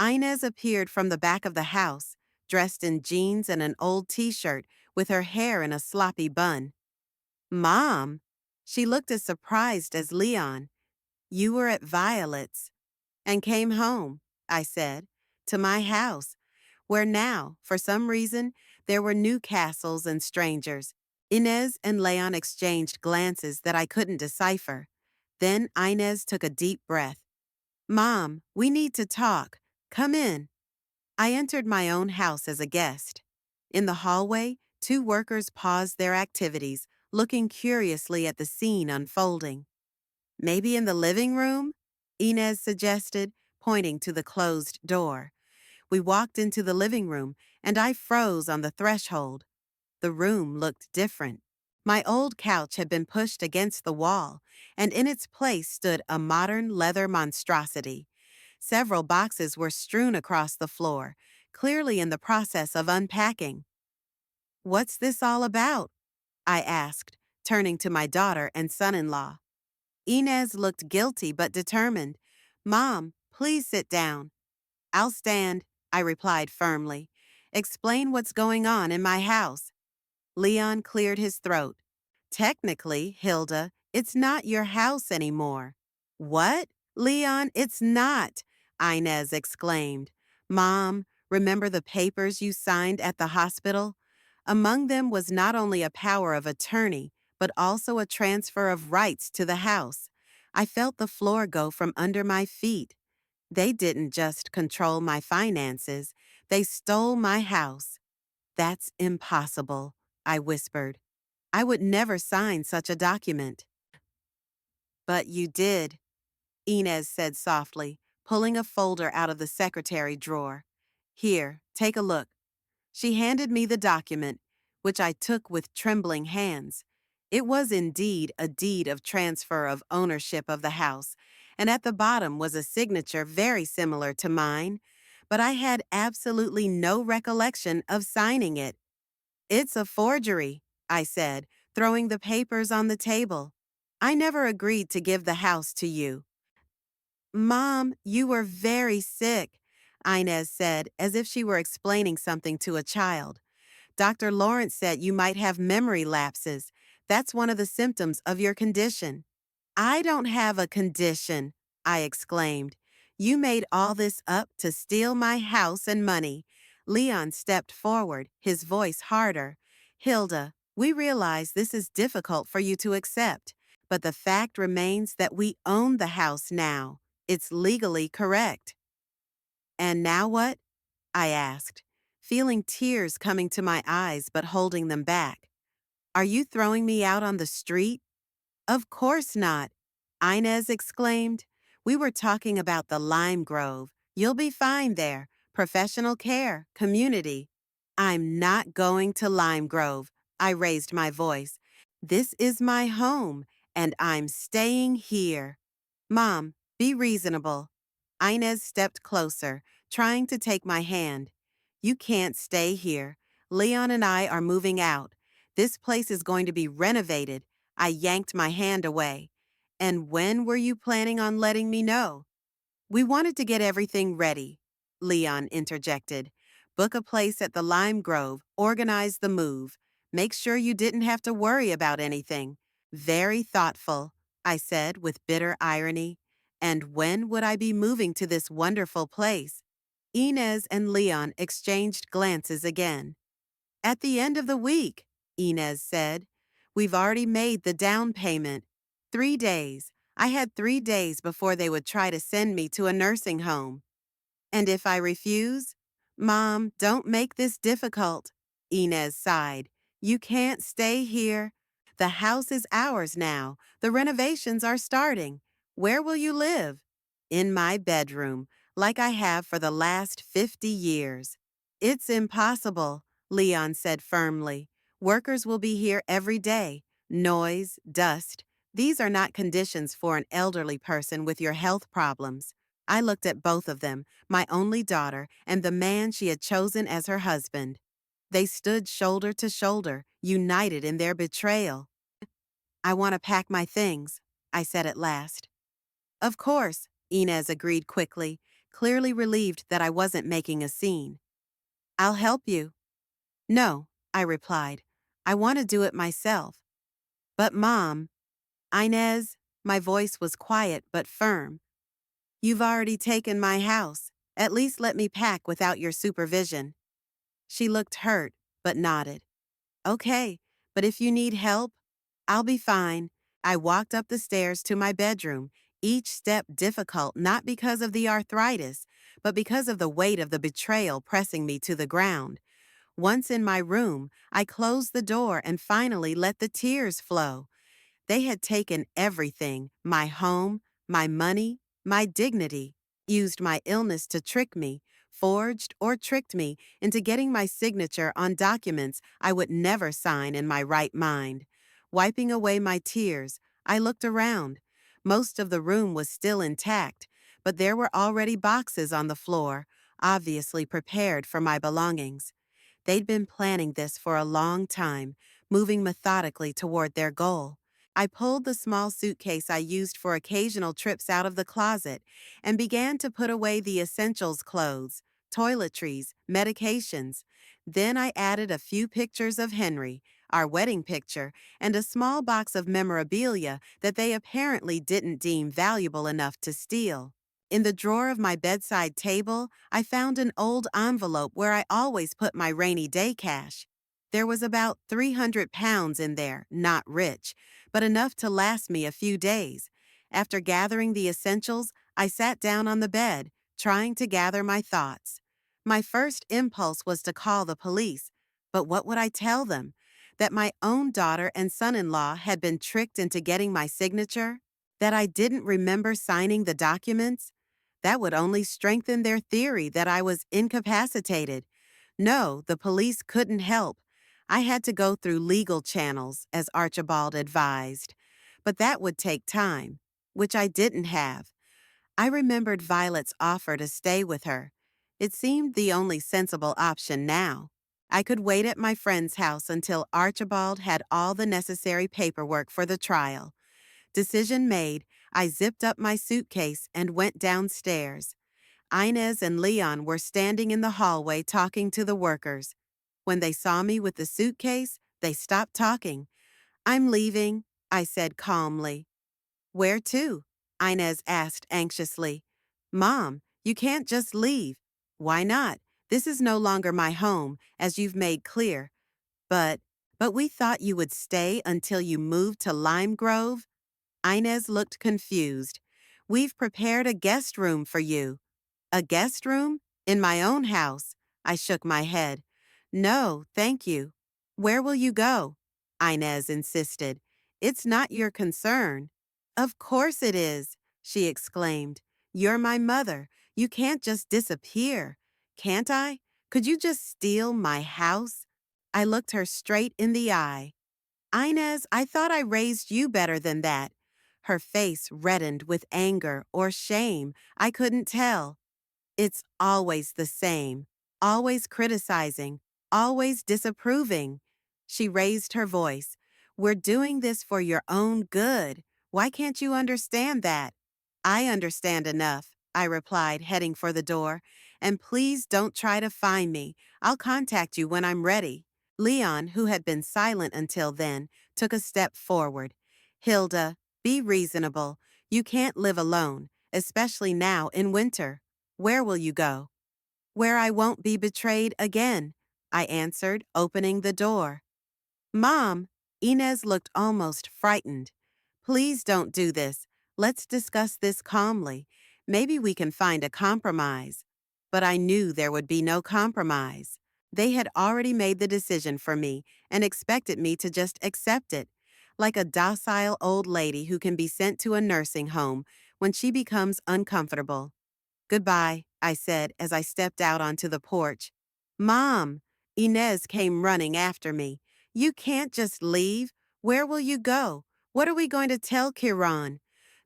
Inez appeared from the back of the house, dressed in jeans and an old t-shirt, with her hair in a sloppy bun. Mom! She looked as surprised as Leon. You were at Violet's and came home, I said, to my house, where now, for some reason, there were new castles and strangers. Inez and Leon exchanged glances that I couldn't decipher. Then Inez took a deep breath. Mom, we need to talk. Come in. I entered my own house as a guest. In the hallway, two workers paused their activities, looking curiously at the scene unfolding. Maybe in the living room? Inez suggested, pointing to the closed door. We walked into the living room, and I froze on the threshold. The room looked different. My old couch had been pushed against the wall, and in its place stood a modern leather monstrosity. Several boxes were strewn across the floor, clearly in the process of unpacking. What's this all about? I asked, turning to my daughter and son-in-law. Inez looked guilty but determined. Mom, please sit down. I'll stand, I replied firmly. Explain what's going on in my house. Leon cleared his throat. Technically, Hilda, it's not your house anymore. What? Leon, it's not, Inez exclaimed. Mom, remember the papers you signed at the hospital? Among them was not only a power of attorney, but also a transfer of rights to the house. I felt the floor go from under my feet. They didn't just control my finances, they stole my house. That's impossible, I whispered. I would never sign such a document. But you did, Inez said softly, pulling a folder out of the secretary drawer. Here, take a look. She handed me the document, which I took with trembling hands. It was indeed a deed of transfer of ownership of the house, and at the bottom was a signature very similar to mine, but I had absolutely no recollection of signing it. It's a forgery, I said, throwing the papers on the table. I never agreed to give the house to you. Mom, you were very sick, Inez said, as if she were explaining something to a child. Dr. Lawrence said you might have memory lapses. That's one of the symptoms of your condition. I don't have a condition, I exclaimed. You made all this up to steal my house and money. Leon stepped forward, his voice harder. Hilda, we realize this is difficult for you to accept, but the fact remains that we own the house now. It's legally correct. And now what? I asked, feeling tears coming to my eyes but holding them back. Are you throwing me out on the street? Of course not, Inez exclaimed. We were talking about the lime grove. You'll be fine there. Professional care, community. I'm not going to Lime Grove, I raised my voice. This is my home, and I'm staying here. Mom, be reasonable. Inez stepped closer, trying to take my hand. You can't stay here. Leon and I are moving out. This place is going to be renovated. I yanked my hand away. And when were you planning on letting me know? We wanted to get everything ready, Leon interjected. Book a place at the Lime Grove, organize the move. Make sure you didn't have to worry about anything. Very thoughtful, I said with bitter irony. And when would I be moving to this wonderful place? Inez and Leon exchanged glances again. At the end of the week, Inez said. We've already made the down payment. 3 days. I had 3 days before they would try to send me to a nursing home. And if I refuse? Mom, don't make this difficult, Inez sighed. You can't stay here. The house is ours now. The renovations are starting. Where will you live? In my bedroom, like I have for the last 50 years. It's impossible, Leon said firmly. Workers will be here every day. Noise, dust. These are not conditions for an elderly person with your health problems. I looked at both of them, my only daughter and the man she had chosen as her husband. They stood shoulder to shoulder, united in their betrayal. I want to pack my things, I said at last. Of course, Inez agreed quickly, clearly relieved that I wasn't making a scene. I'll help you. No, I replied. I want to do it myself. But Mom, Inez, My voice was quiet but firm. You've already taken my house. At least let me pack without your supervision. She looked hurt, but nodded. Okay, but if you need help, I'll be fine. I walked up the stairs to my bedroom, each step difficult not because of the arthritis, but because of the weight of the betrayal pressing me to the ground. Once in my room, I closed the door and finally let the tears flow. They had taken everything, my home, my money, my dignity, used my illness to trick me, forged or tricked me into getting my signature on documents I would never sign in my right mind. Wiping away my tears, I looked around. Most of the room was still intact, but there were already boxes on the floor, obviously prepared for my belongings. They'd been planning this for a long time, moving methodically toward their goal. I pulled the small suitcase I used for occasional trips out of the closet and began to put away the essentials clothes, toiletries, medications. Then I added a few pictures of Henry, our wedding picture, and a small box of memorabilia that they apparently didn't deem valuable enough to steal. In the drawer of my bedside table, I found an old envelope where I always put my rainy day cash. There was about 300 pounds in there, not rich, but enough to last me a few days. After gathering the essentials, I sat down on the bed, trying to gather my thoughts. My first impulse was to call the police, but what would I tell them? That my own daughter and son-in-law had been tricked into getting my signature? That I didn't remember signing the documents? That would only strengthen their theory that I was incapacitated. No, the police couldn't help. I had to go through legal channels, as Archibald advised. But that would take time, which I didn't have. I remembered Violet's offer to stay with her. It seemed the only sensible option now. I could wait at my friend's house until Archibald had all the necessary paperwork for the trial. Decision made, I zipped up my suitcase and went downstairs. Inez and Leon were standing in the hallway talking to the workers. When they saw me with the suitcase, they stopped talking. I'm leaving, I said calmly. Where to? Inez asked anxiously. Mom, you can't just leave. Why not? This is no longer my home, as you've made clear. But, but we thought you would stay until you moved to Lime Grove? Inez looked confused. We've prepared a guest room for you. A guest room? In my own house? I shook my head. No, thank you. Where will you go? Inez insisted. It's not your concern. Of course it is, she exclaimed. You're my mother. You can't just disappear. Can't I? Could you just steal my house? I looked her straight in the eye. Inez, I thought I raised you better than that. Her face reddened with anger or shame. I couldn't tell. It's always the same, always criticizing, always disapproving. She raised her voice. We're doing this for your own good. Why can't you understand that? I understand enough, I replied, heading for the door. And please don't try to find me. I'll contact you when I'm ready. Leon, who had been silent until then, took a step forward. Hilda, be reasonable. You can't live alone, especially now in winter. Where will you go? Where I won't be betrayed again, I answered, opening the door. Mom, Inez looked almost frightened. Please don't do this. Let's discuss this calmly. Maybe we can find a compromise. But I knew there would be no compromise. They had already made the decision for me and expected me to just accept it, like a docile old lady who can be sent to a nursing home when she becomes uncomfortable. Goodbye, I said as I stepped out onto the porch. Mom! Inez came running after me. You can't just leave. Where will you go? What are we going to tell Kiran?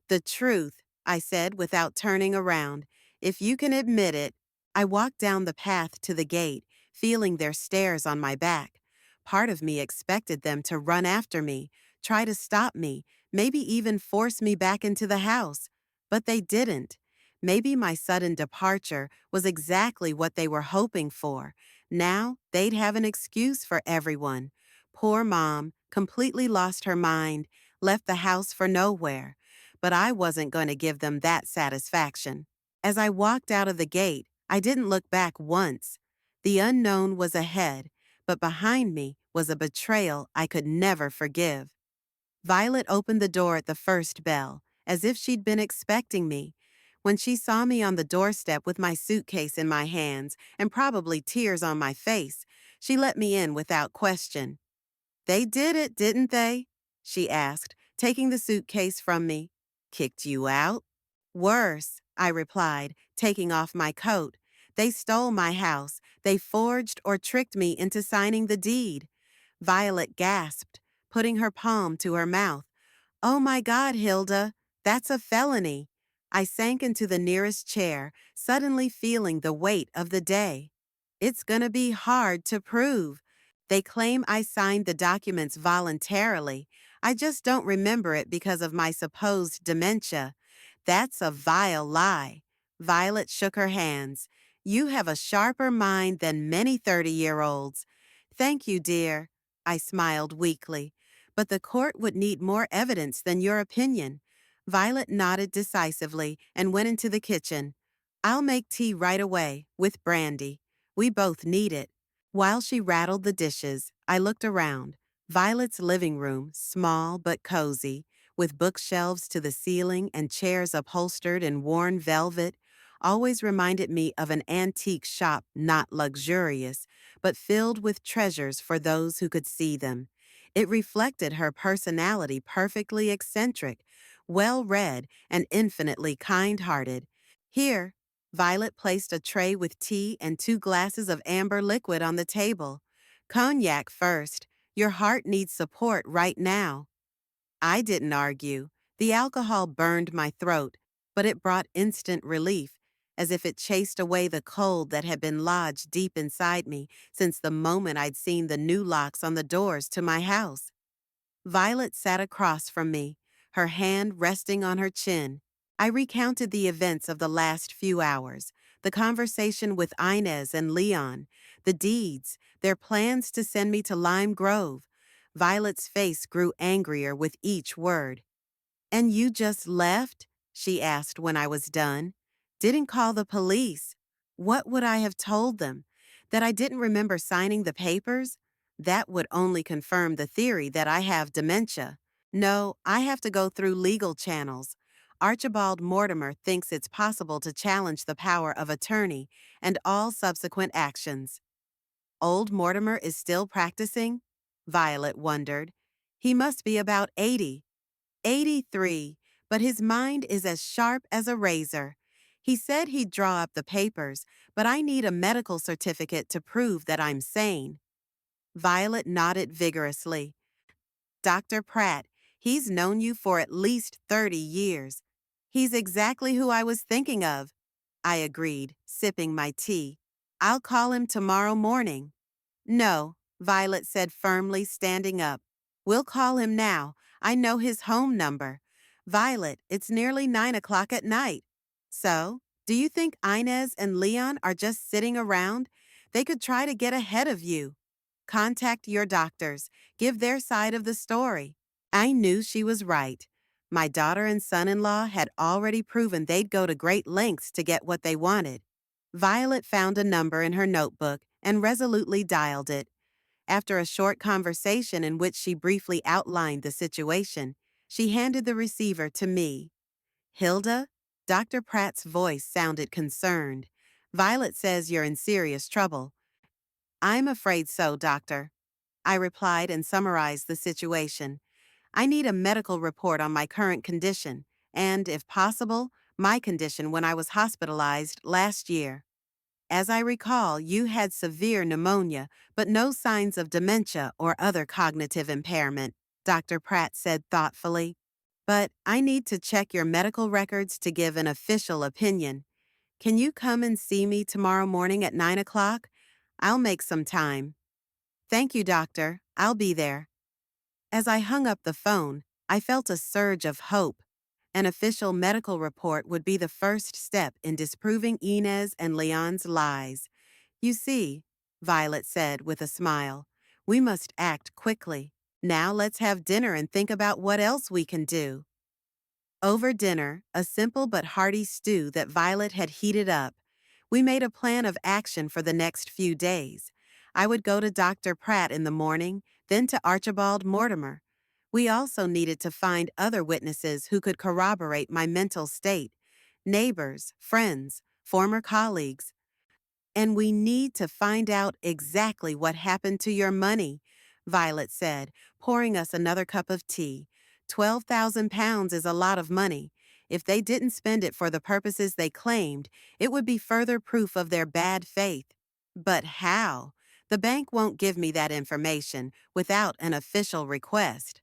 The truth, I said without turning around. If you can admit it. I walked down the path to the gate, feeling their stares on my back. Part of me expected them to run after me, try to stop me, maybe even force me back into the house. But they didn't. Maybe my sudden departure was exactly what they were hoping for. Now they'd have an excuse for everyone. Poor Mom, completely lost her mind, left the house for nowhere. but I wasn't going to give them that satisfaction. As I walked out of the gate, I didn't look back once. The unknown was ahead, but behind me was a betrayal I could never forgive. Violet opened the door at the first bell, as if she'd been expecting me. When she saw me on the doorstep with my suitcase in my hands and probably tears on my face, she let me in without question. "They did it, didn't they?" she asked, taking the suitcase from me. "Kicked you out?" "Worse," I replied, taking off my coat. "They stole my house. They forged or tricked me into signing the deed." Violet gasped, putting her palm to her mouth. "Oh my God, Hilda, that's a felony." I sank into the nearest chair, suddenly feeling the weight of the day. "It's gonna be hard to prove. They claim I signed the documents voluntarily. I just don't remember it because of my supposed dementia." "That's a vile lie." Violet shook her hands. "You have a sharper mind than many 30-year-olds. "Thank you, dear." I smiled weakly. "But the court would need more evidence than your opinion." Violet nodded decisively and went into the kitchen. "I'll make tea right away, with brandy. We both need it." While she rattled the dishes, I looked around. Violet's living room, small but cozy, with bookshelves to the ceiling and chairs upholstered in worn velvet, always reminded me of an antique shop not luxurious, but filled with treasures for those who could see them. It reflected her personality, perfectly eccentric, well-read, and infinitely kind-hearted. Here, Violet placed a tray with tea and 2 glasses of amber liquid on the table. "Cognac first. Your heart needs support right now." I didn't argue. The alcohol burned my throat, but it brought instant relief, as if it chased away the cold that had been lodged deep inside me since the moment I'd seen the new locks on the doors to my house. Violet sat across from me, her hand resting on her chin. I recounted the events of the last few hours, the conversation with Inez and Leon, the deeds, their plans to send me to Lime Grove. Violet's face grew angrier with each word. "And you just left?" she asked when I was done. "Didn't call the police?" What would I have told them? That I didn't remember signing the papers? That would only confirm the theory that I have dementia. No, I have to go through legal channels. Archibald Mortimer thinks it's possible to challenge the power of attorney and all subsequent actions. Old Mortimer is still practicing? Violet wondered. He must be about 80. 83, but his mind is as sharp as a razor. He said he'd draw up the papers, but I need a medical certificate to prove that I'm sane. Violet nodded vigorously. "Dr. Pratt, he's known you for at least 30 years. He's exactly who I was thinking of." I agreed, sipping my tea. "I'll call him tomorrow morning." "No," Violet said firmly, standing up. "We'll call him now. I know his home number." "Violet, it's nearly 9 o'clock at night." "So, do you think Inez and Leon are just sitting around? They could try to get ahead of you." "Contact your doctors. Give their side of the story." I knew she was right. My daughter and son-in-law had already proven they'd go to great lengths to get what they wanted. Violet found a number in her notebook and resolutely dialed it. After a short conversation in which she briefly outlined the situation, she handed the receiver to me. "Hilda?" Dr. Pratt's voice sounded concerned. "Violet says you're in serious trouble." "I'm afraid so, doctor." I replied and summarized the situation. "I need a medical report on my current condition and, if possible, my condition when I was hospitalized last year. As I recall, you had severe pneumonia, but no signs of dementia or other cognitive impairment," Dr. Pratt said thoughtfully. "But I need to check your medical records to give an official opinion. Can you come and see me tomorrow morning at 9 o'clock? I'll make some time." "Thank you, doctor. I'll be there." As I hung up the phone, I felt a surge of hope. An official medical report would be the first step in disproving Inez and Leon's lies. "You see," Violet said with a smile, "we must act quickly. Now let's have dinner and think about what else we can do." Over dinner, a simple but hearty stew that Violet had heated up, we made a plan of action for the next few days. I would go to Dr. Pratt in the morning, then to Archibald Mortimer. We also needed to find other witnesses who could corroborate my mental state: neighbors, friends, former colleagues. And we need to find out exactly what happened to your money, Violet said, pouring us another cup of tea. 12,000 pounds is a lot of money. If they didn't spend it for the purposes they claimed, it would be further proof of their bad faith. But how? The bank won't give me that information without an official request.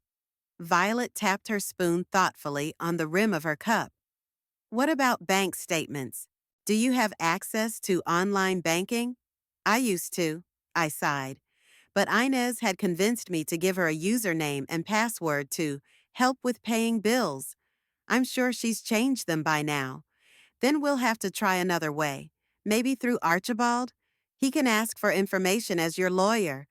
Violet tapped her spoon thoughtfully on the rim of her cup. What about bank statements? Do you have access to online banking? I used to, I sighed. But Inez had convinced me to give her a username and password to help with paying bills. I'm sure she's changed them by now. Then we'll have to try another way. Maybe through Archibald? He can ask for information as your lawyer.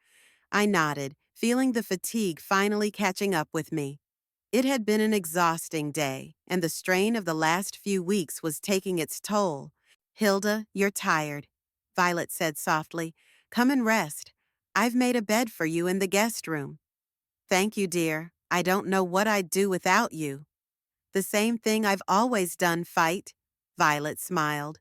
I nodded, feeling the fatigue finally catching up with me. It had been an exhausting day, and the strain of the last few weeks was taking its toll. Hilda, you're tired, Violet said softly. Come and rest. I've made a bed for you in the guest room. Thank you, dear. I don't know what I'd do without you. The same thing I've always done, fight. Violet smiled.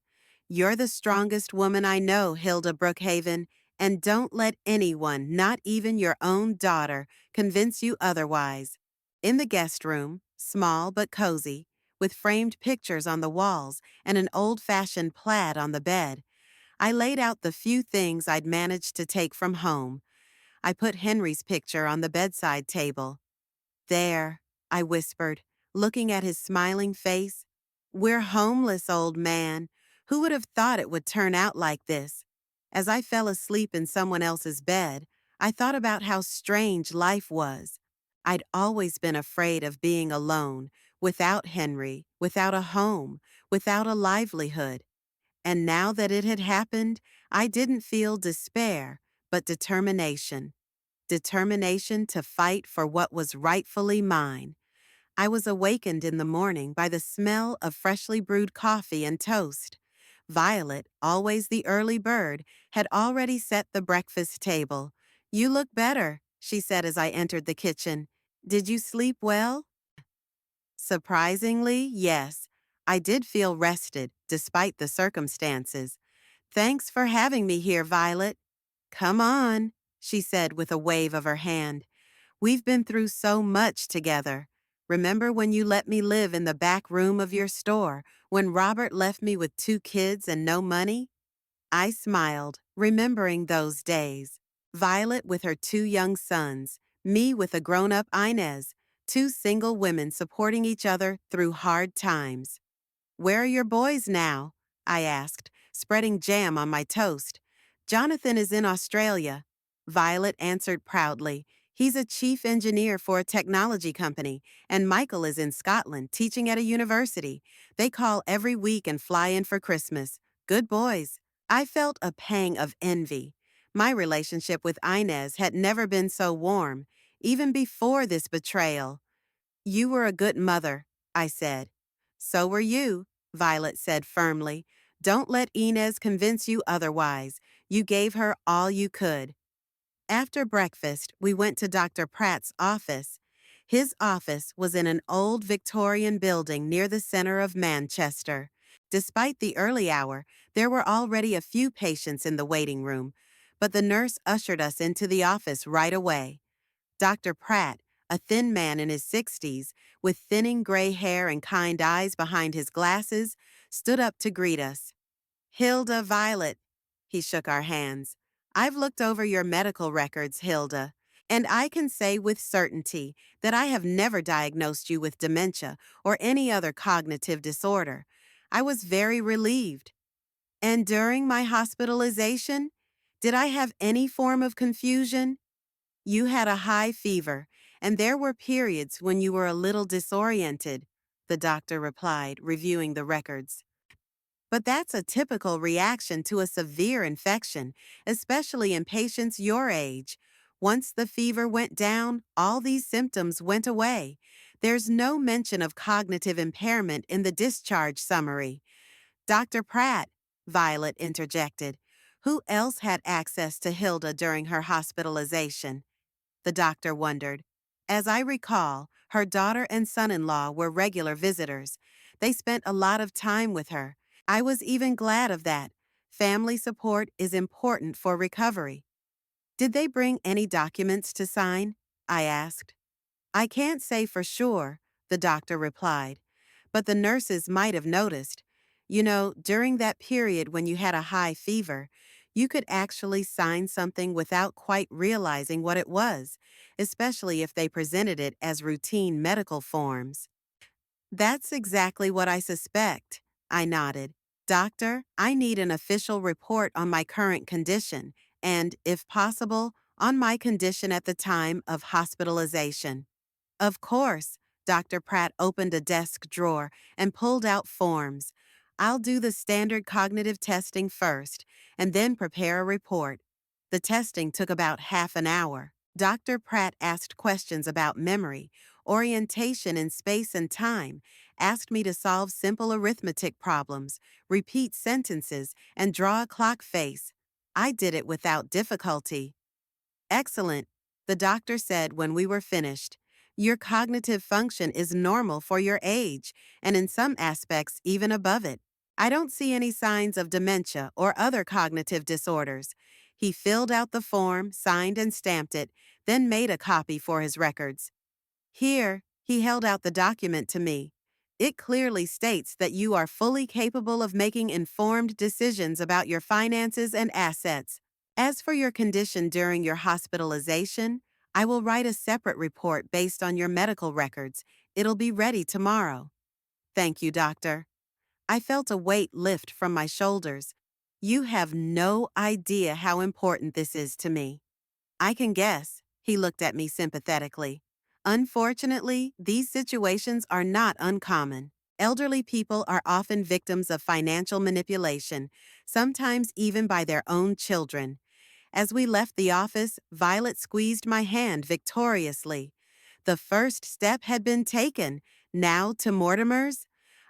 You're the strongest woman I know, Hilda Brookhaven, and don't let anyone, not even your own daughter, convince you otherwise. In the guest room, small but cozy, with framed pictures on the walls and an old-fashioned plaid on the bed, I laid out the few things I'd managed to take from home. I put Henry's picture on the bedside table. There, I whispered, looking at his smiling face. We're homeless, old man. Who would have thought it would turn out like this? As I fell asleep in someone else's bed, I thought about how strange life was. I'd always been afraid of being alone, without Henry, without a home, without a livelihood. And now that it had happened, I didn't feel despair, but determination. Determination to fight for what was rightfully mine. I was awakened in the morning by the smell of freshly brewed coffee and toast. Violet, always the early bird, had already set the breakfast table. You look better, she said as I entered the kitchen. Did you sleep well? Surprisingly, yes. I did feel rested, despite the circumstances. Thanks for having me here, Violet. Come on, she said with a wave of her hand. We've been through so much together. Remember when you let me live in the back room of your store, when Robert left me with 2 kids and no money? I smiled, remembering those days. Violet with her 2 young sons, me with a grown-up Inez, 2 single women supporting each other through hard times. Where are your boys now? I asked, spreading jam on my toast. Jonathan is in Australia. Violet answered proudly. He's a chief engineer for a technology company, and Michael is in Scotland teaching at a university. They call every week and fly in for Christmas. Good boys. I felt a pang of envy. My relationship with Inez had never been so warm, even before this betrayal. You were a good mother, I said. So were you, Violet said firmly. Don't let Inez convince you otherwise. You gave her all you could. After breakfast, we went to Dr. Pratt's office. His office was in an old Victorian building near the center of Manchester. Despite the early hour, there were already a few patients in the waiting room, but the nurse ushered us into the office right away. Dr. Pratt, a thin man in his 60s, with thinning gray hair and kind eyes behind his glasses, stood up to greet us. Hilda Violet. He shook our hands. I've looked over your medical records, Hilda, and I can say with certainty that I have never diagnosed you with dementia or any other cognitive disorder. I was very relieved. And during my hospitalization, did I have any form of confusion? You had a high fever, and there were periods when you were a little disoriented, the doctor replied, reviewing the records. But that's a typical reaction to a severe infection, especially in patients your age. Once the fever went down, all these symptoms went away. There's no mention of cognitive impairment in the discharge summary. Dr. Pratt, Violet interjected. Who else had access to Hilda during her hospitalization? The doctor wondered. As I recall, her daughter and son-in-law were regular visitors. They spent a lot of time with her. I was even glad of that. Family support is important for recovery. Did they bring any documents to sign? I asked. I can't say for sure, the doctor replied, but the nurses might have noticed. You know, during that period when you had a high fever, you could actually sign something without quite realizing what it was, especially if they presented it as routine medical forms. That's exactly what I suspect, I nodded. Doctor, I need an official report on my current condition and, if possible, on my condition at the time of hospitalization. Of course, Dr. Pratt opened a desk drawer and pulled out forms. I'll do the standard cognitive testing first and then prepare a report. The testing took about half an hour. Dr. Pratt asked questions about memory, orientation in space and time, asked me to solve simple arithmetic problems, repeat sentences, and draw a clock face. I did it without difficulty. Excellent, the doctor said when we were finished. Your cognitive function is normal for your age, and in some aspects even above it. I don't see any signs of dementia or other cognitive disorders. He filled out the form, signed and stamped it, then made a copy for his records. Here, he held out the document to me. It clearly states that you are fully capable of making informed decisions about your finances and assets. As for your condition during your hospitalization, I will write a separate report based on your medical records. It'll be ready tomorrow. Thank you, doctor. I felt a weight lift from my shoulders. You have no idea how important this is to me. I can guess, he looked at me sympathetically. Unfortunately, these situations are not uncommon. Elderly people are often victims of financial manipulation, sometimes even by their own children. As we left the office, Violet squeezed my hand victoriously. The first step had been taken. Now to Mortimer's?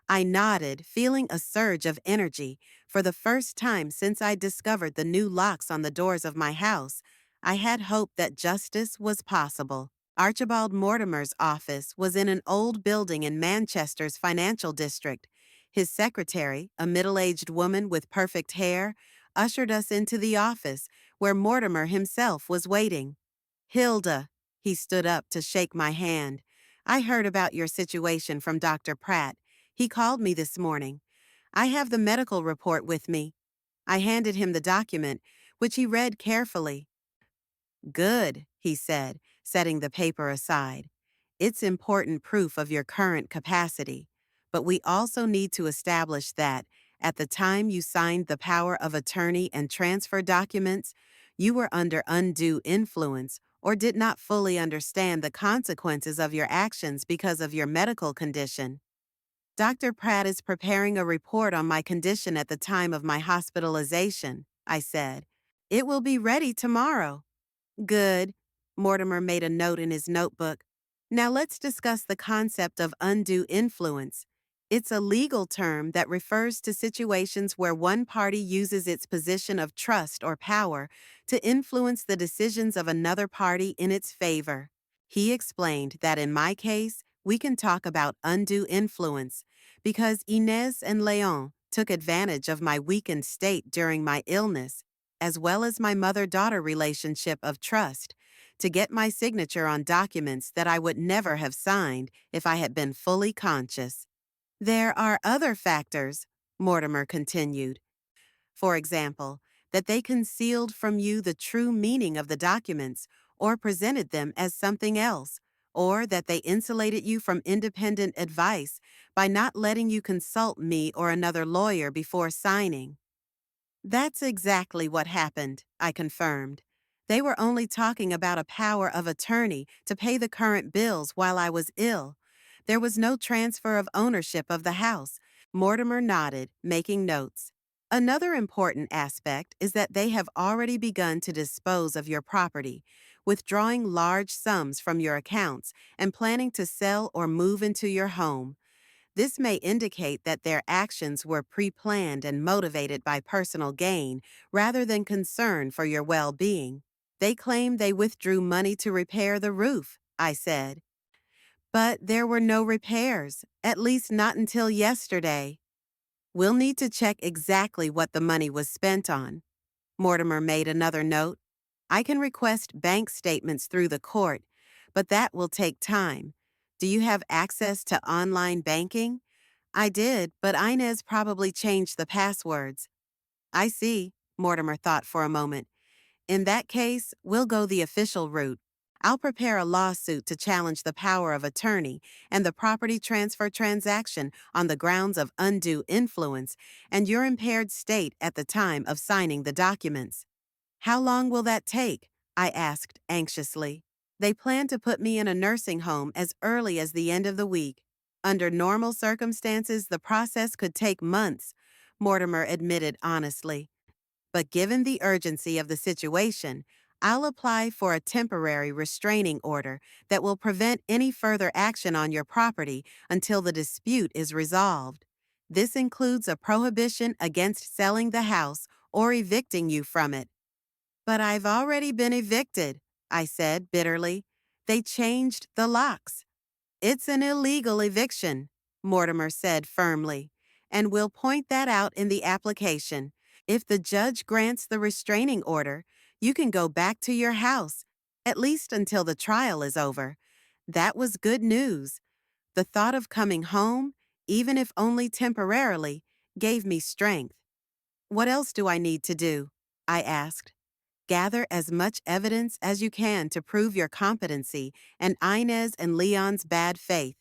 I nodded, feeling a surge of energy. For the first time since I discovered the new locks on the doors of my house, I had hoped that justice was possible. Archibald Mortimer's office was in an old building in Manchester's financial district. His secretary, a middle-aged woman with perfect hair, ushered us into the office, where Mortimer himself was waiting. Hilda, he stood up to shake my hand. I heard about your situation from Dr. Pratt. He called me this morning. I have the medical report with me. I handed him the document, which he read carefully. Good, he said, setting the paper aside. It's important proof of your current capacity, but we also need to establish that, at the time you signed the power of attorney and transfer documents, you were under undue influence or did not fully understand the consequences of your actions because of your medical condition. Dr. Pratt is preparing a report on my condition at the time of my hospitalization, I said. It will be ready tomorrow. Good. Mortimer made a note in his notebook. Now let's discuss the concept of undue influence. It's a legal term that refers to situations where one party uses its position of trust or power to influence the decisions of another party in its favor. He explained that in my case, we can talk about undue influence because Inez and Leon took advantage of my weakened state during my illness, as well as my mother-daughter relationship of trust, to get my signature on documents that I would never have signed if I had been fully conscious. There are other factors, Mortimer continued. For example, that they concealed from you the true meaning of the documents or presented them as something else, or that they insulated you from independent advice by not letting you consult me or another lawyer before signing. That's exactly what happened, I confirmed. They were only talking about a power of attorney to pay the current bills while I was ill. There was no transfer of ownership of the house. Mortimer nodded, making notes. Another important aspect is that they have already begun to dispose of your property, withdrawing large sums from your accounts, and planning to sell or move into your home. This may indicate that their actions were pre-planned and motivated by personal gain rather than concern for your well-being. They claim they withdrew money to repair the roof, I said. But there were no repairs, at least not until yesterday. We'll need to check exactly what the money was spent on. Mortimer made another note. I can request bank statements through the court, but that will take time. Do you have access to online banking? I did, but Inez probably changed the passwords. I see, Mortimer thought for a moment. In that case, we'll go the official route. I'll prepare a lawsuit to challenge the power of attorney and the property transfer transaction on the grounds of undue influence and your impaired state at the time of signing the documents. How long will that take? I asked anxiously. They plan to put me in a nursing home as early as the end of the week. Under normal circumstances, the process could take months, Mortimer admitted honestly. But given the urgency of the situation, I'll apply for a temporary restraining order that will prevent any further action on your property until the dispute is resolved. This includes a prohibition against selling the house or evicting you from it. But I've already been evicted, I said bitterly. They changed the locks. It's an illegal eviction, Mortimer said firmly, and we'll point that out in the application. If the judge grants the restraining order, you can go back to your house, at least until the trial is over. That was good news. The thought of coming home, even if only temporarily, gave me strength. What else do I need to do? I asked. Gather as much evidence as you can to prove your competency and Inez and Leon's bad faith,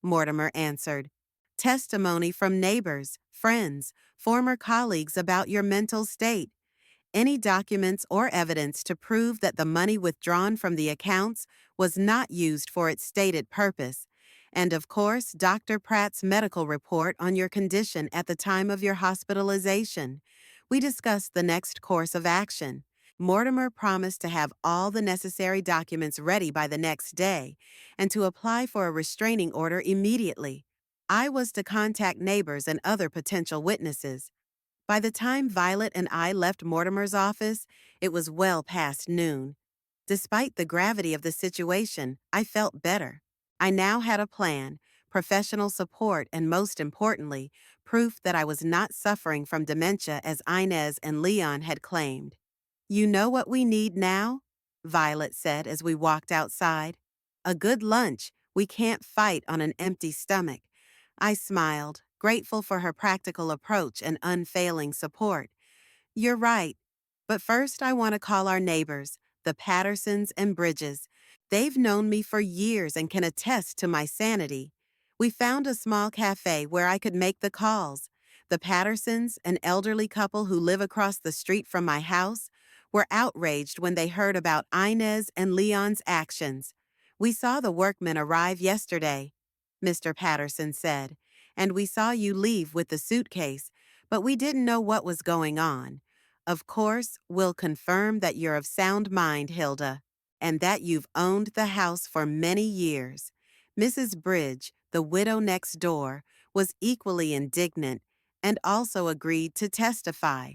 Mortimer answered. Testimony from neighbors, friends, former colleagues about your mental state. Any documents or evidence to prove that the money withdrawn from the accounts was not used for its stated purpose. And of course, Dr. Pratt's medical report on your condition at the time of your hospitalization. We discussed the next course of action. Mortimer promised to have all the necessary documents ready by the next day and to apply for a restraining order immediately. I was to contact neighbors and other potential witnesses. By the time Violet and I left Mortimer's office, it was well past noon. Despite the gravity of the situation, I felt better. I now had a plan, professional support, and most importantly, proof that I was not suffering from dementia as Inez and Leon had claimed. You know what we need now? Violet said as we walked outside. A good lunch. We can't fight on an empty stomach. I smiled, grateful for her practical approach and unfailing support. You're right. But first I want to call our neighbors, the Pattersons and Bridges. They've known me for years and can attest to my sanity. We found a small cafe where I could make the calls. The Pattersons, an elderly couple who live across the street from my house, were outraged when they heard about Inez and Leon's actions. We saw the workmen arrive yesterday, Mr. Patterson said, and we saw you leave with the suitcase, but we didn't know what was going on. Of course, we'll confirm that you're of sound mind, Hilda, and that you've owned the house for many years. Mrs. Bridge, the widow next door, was equally indignant and also agreed to testify.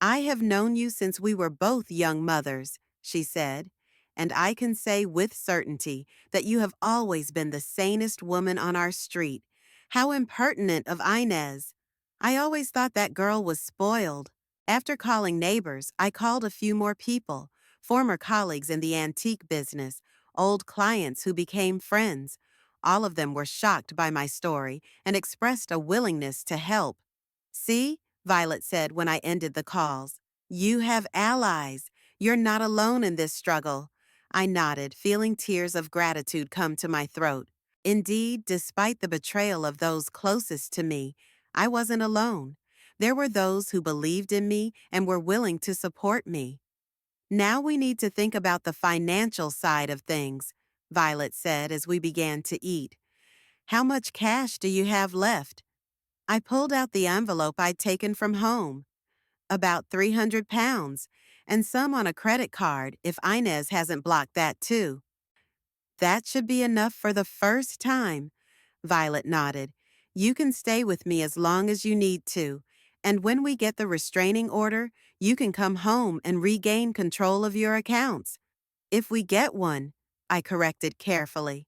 I have known you since we were both young mothers, she said, and I can say with certainty that you have always been the sanest woman on our street. How impertinent of Inez! I always thought that girl was spoiled. After calling neighbors, I called a few more people, former colleagues in the antique business, old clients who became friends. All of them were shocked by my story and expressed a willingness to help. See? Violet said when I ended the calls. You have allies. You're not alone in this struggle. I nodded, feeling tears of gratitude come to my throat. Indeed, despite the betrayal of those closest to me, I wasn't alone. There were those who believed in me and were willing to support me. Now we need to think about the financial side of things, Violet said as we began to eat. How much cash do you have left? I pulled out the envelope I'd taken from home. About 300 pounds, and some on a credit card if Inez hasn't blocked that too. That should be enough for the first time, Violet nodded. You can stay with me as long as you need to, and when we get the restraining order, you can come home and regain control of your accounts. If we get one, I corrected carefully.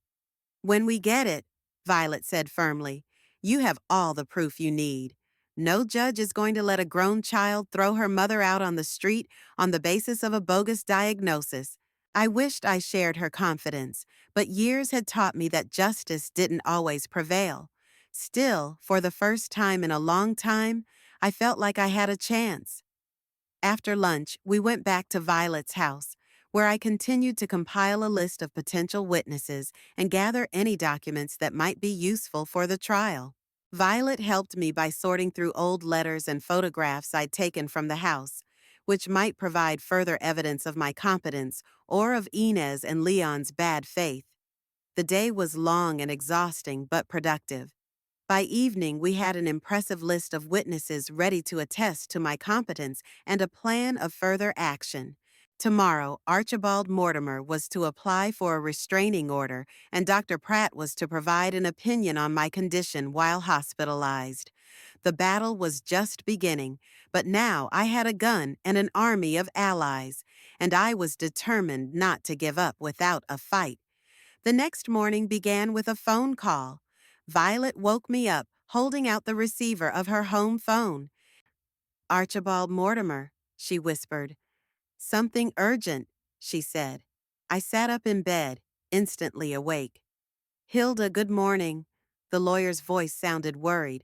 When we get it, Violet said firmly, you have all the proof you need. No judge is going to let a grown child throw her mother out on the street on the basis of a bogus diagnosis. I wished I shared her confidence, but years had taught me that justice didn't always prevail. Still, for the first time in a long time, I felt like I had a chance. After lunch, we went back to Violet's house, where I continued to compile a list of potential witnesses and gather any documents that might be useful for the trial. Violet helped me by sorting through old letters and photographs I'd taken from the house, which might provide further evidence of my competence or of Inez and Leon's bad faith. The day was long and exhausting but productive. By evening, we had an impressive list of witnesses ready to attest to my competence and a plan of further action. Tomorrow, Archibald Mortimer was to apply for a restraining order, and Dr. Pratt was to provide an opinion on my condition while hospitalized. The battle was just beginning, but now I had a gun and an army of allies, and I was determined not to give up without a fight. The next morning began with a phone call. Violet woke me up, holding out the receiver of her home phone. Archibald Mortimer, she whispered. Something urgent, she said. I sat up in bed, instantly awake. Hilda, good morning. The lawyer's voice sounded worried.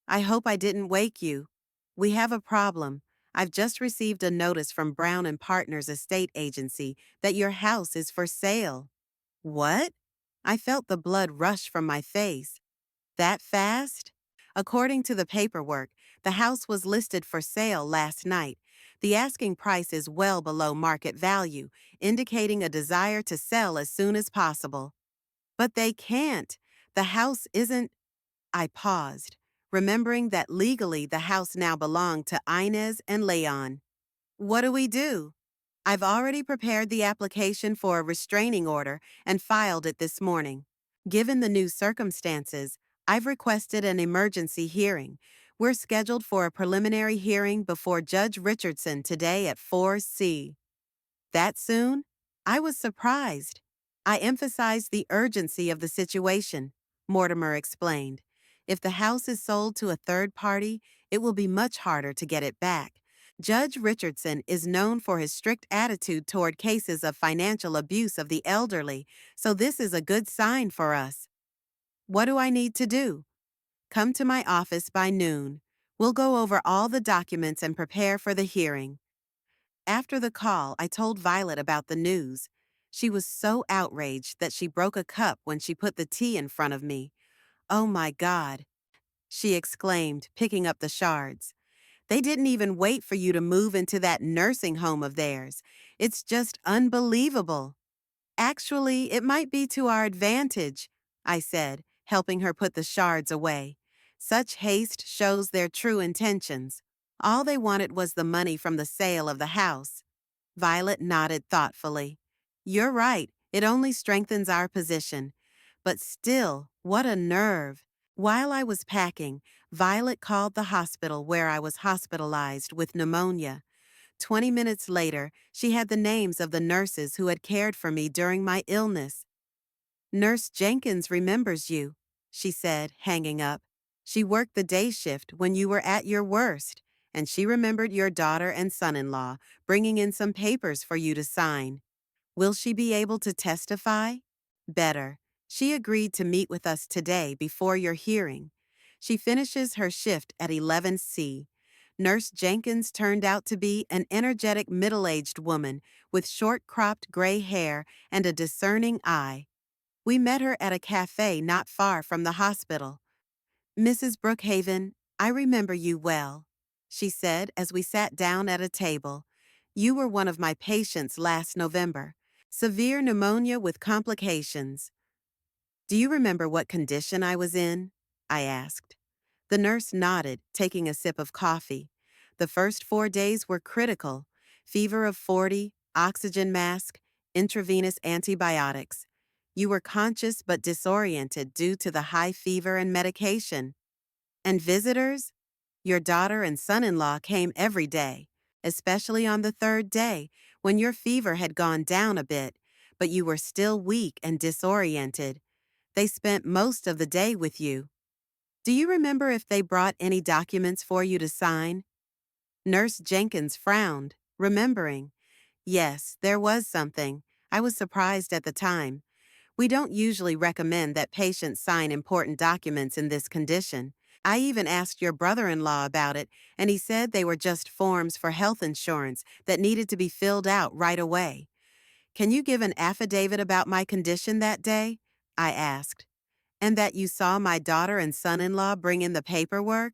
I hope I didn't wake you. We have a problem. I've just received a notice from Brown and Partners Estate Agency that your house is for sale. What? I felt the blood rush from my face. That fast? According to the paperwork, the house was listed for sale last night. The asking price is well below market value, indicating a desire to sell as soon as possible. But they can't. The house isn't. I paused, remembering that legally the house now belonged to Inez and Leon. What do we do? I've already prepared the application for a restraining order and filed it this morning. Given the new circumstances, I've requested an emergency hearing. We're scheduled for a preliminary hearing before Judge Richardson today at 4C. That soon? I was surprised. I emphasized the urgency of the situation, Mortimer explained. If the house is sold to a third party, it will be much harder to get it back. Judge Richardson is known for his strict attitude toward cases of financial abuse of the elderly, so this is a good sign for us. What do I need to do? Come to my office by noon. We'll go over all the documents and prepare for the hearing. After the call, I told Violet about the news. She was so outraged that she broke a cup when she put the tea in front of me. Oh my God, she exclaimed, picking up the shards. They didn't even wait for you to move into that nursing home of theirs. It's just unbelievable. Actually, it might be to our advantage, I said, helping her put the shards away. Such haste shows their true intentions. All they wanted was the money from the sale of the house. Violet nodded thoughtfully. You're right, it only strengthens our position. But still, what a nerve. While I was packing, Violet called the hospital where I was hospitalized with pneumonia. 20 minutes later, she had the names of the nurses who had cared for me during my illness. Nurse Jenkins remembers you, she said, hanging up. She worked the day shift when you were at your worst, and she remembered your daughter and son-in-law, bringing in some papers for you to sign. Will she be able to testify? Better. She agreed to meet with us today before your hearing. She finishes her shift at 11C. Nurse Jenkins turned out to be an energetic middle-aged woman with short-cropped gray hair and a discerning eye. We met her at a cafe not far from the hospital. Mrs. Brookhaven, I remember you well, she said as we sat down at a table. You were one of my patients last November. Severe pneumonia with complications. Do you remember what condition I was in? I asked. The nurse nodded, taking a sip of coffee. The first 4 days were critical. fever of 40, oxygen mask, intravenous antibiotics. You were conscious but disoriented due to the high fever and medication. And visitors? Your daughter and son-in-law came every day, especially on the third day when your fever had gone down a bit, but you were still weak and disoriented. They spent most of the day with you. Do you remember if they brought any documents for you to sign? Nurse Jenkins frowned, remembering. Yes, there was something. I was surprised at the time. We don't usually recommend that patients sign important documents in this condition. I even asked your brother-in-law about it, and he said they were just forms for health insurance that needed to be filled out right away. Can you give an affidavit about my condition that day? I asked. And that you saw my daughter and son-in-law bring in the paperwork?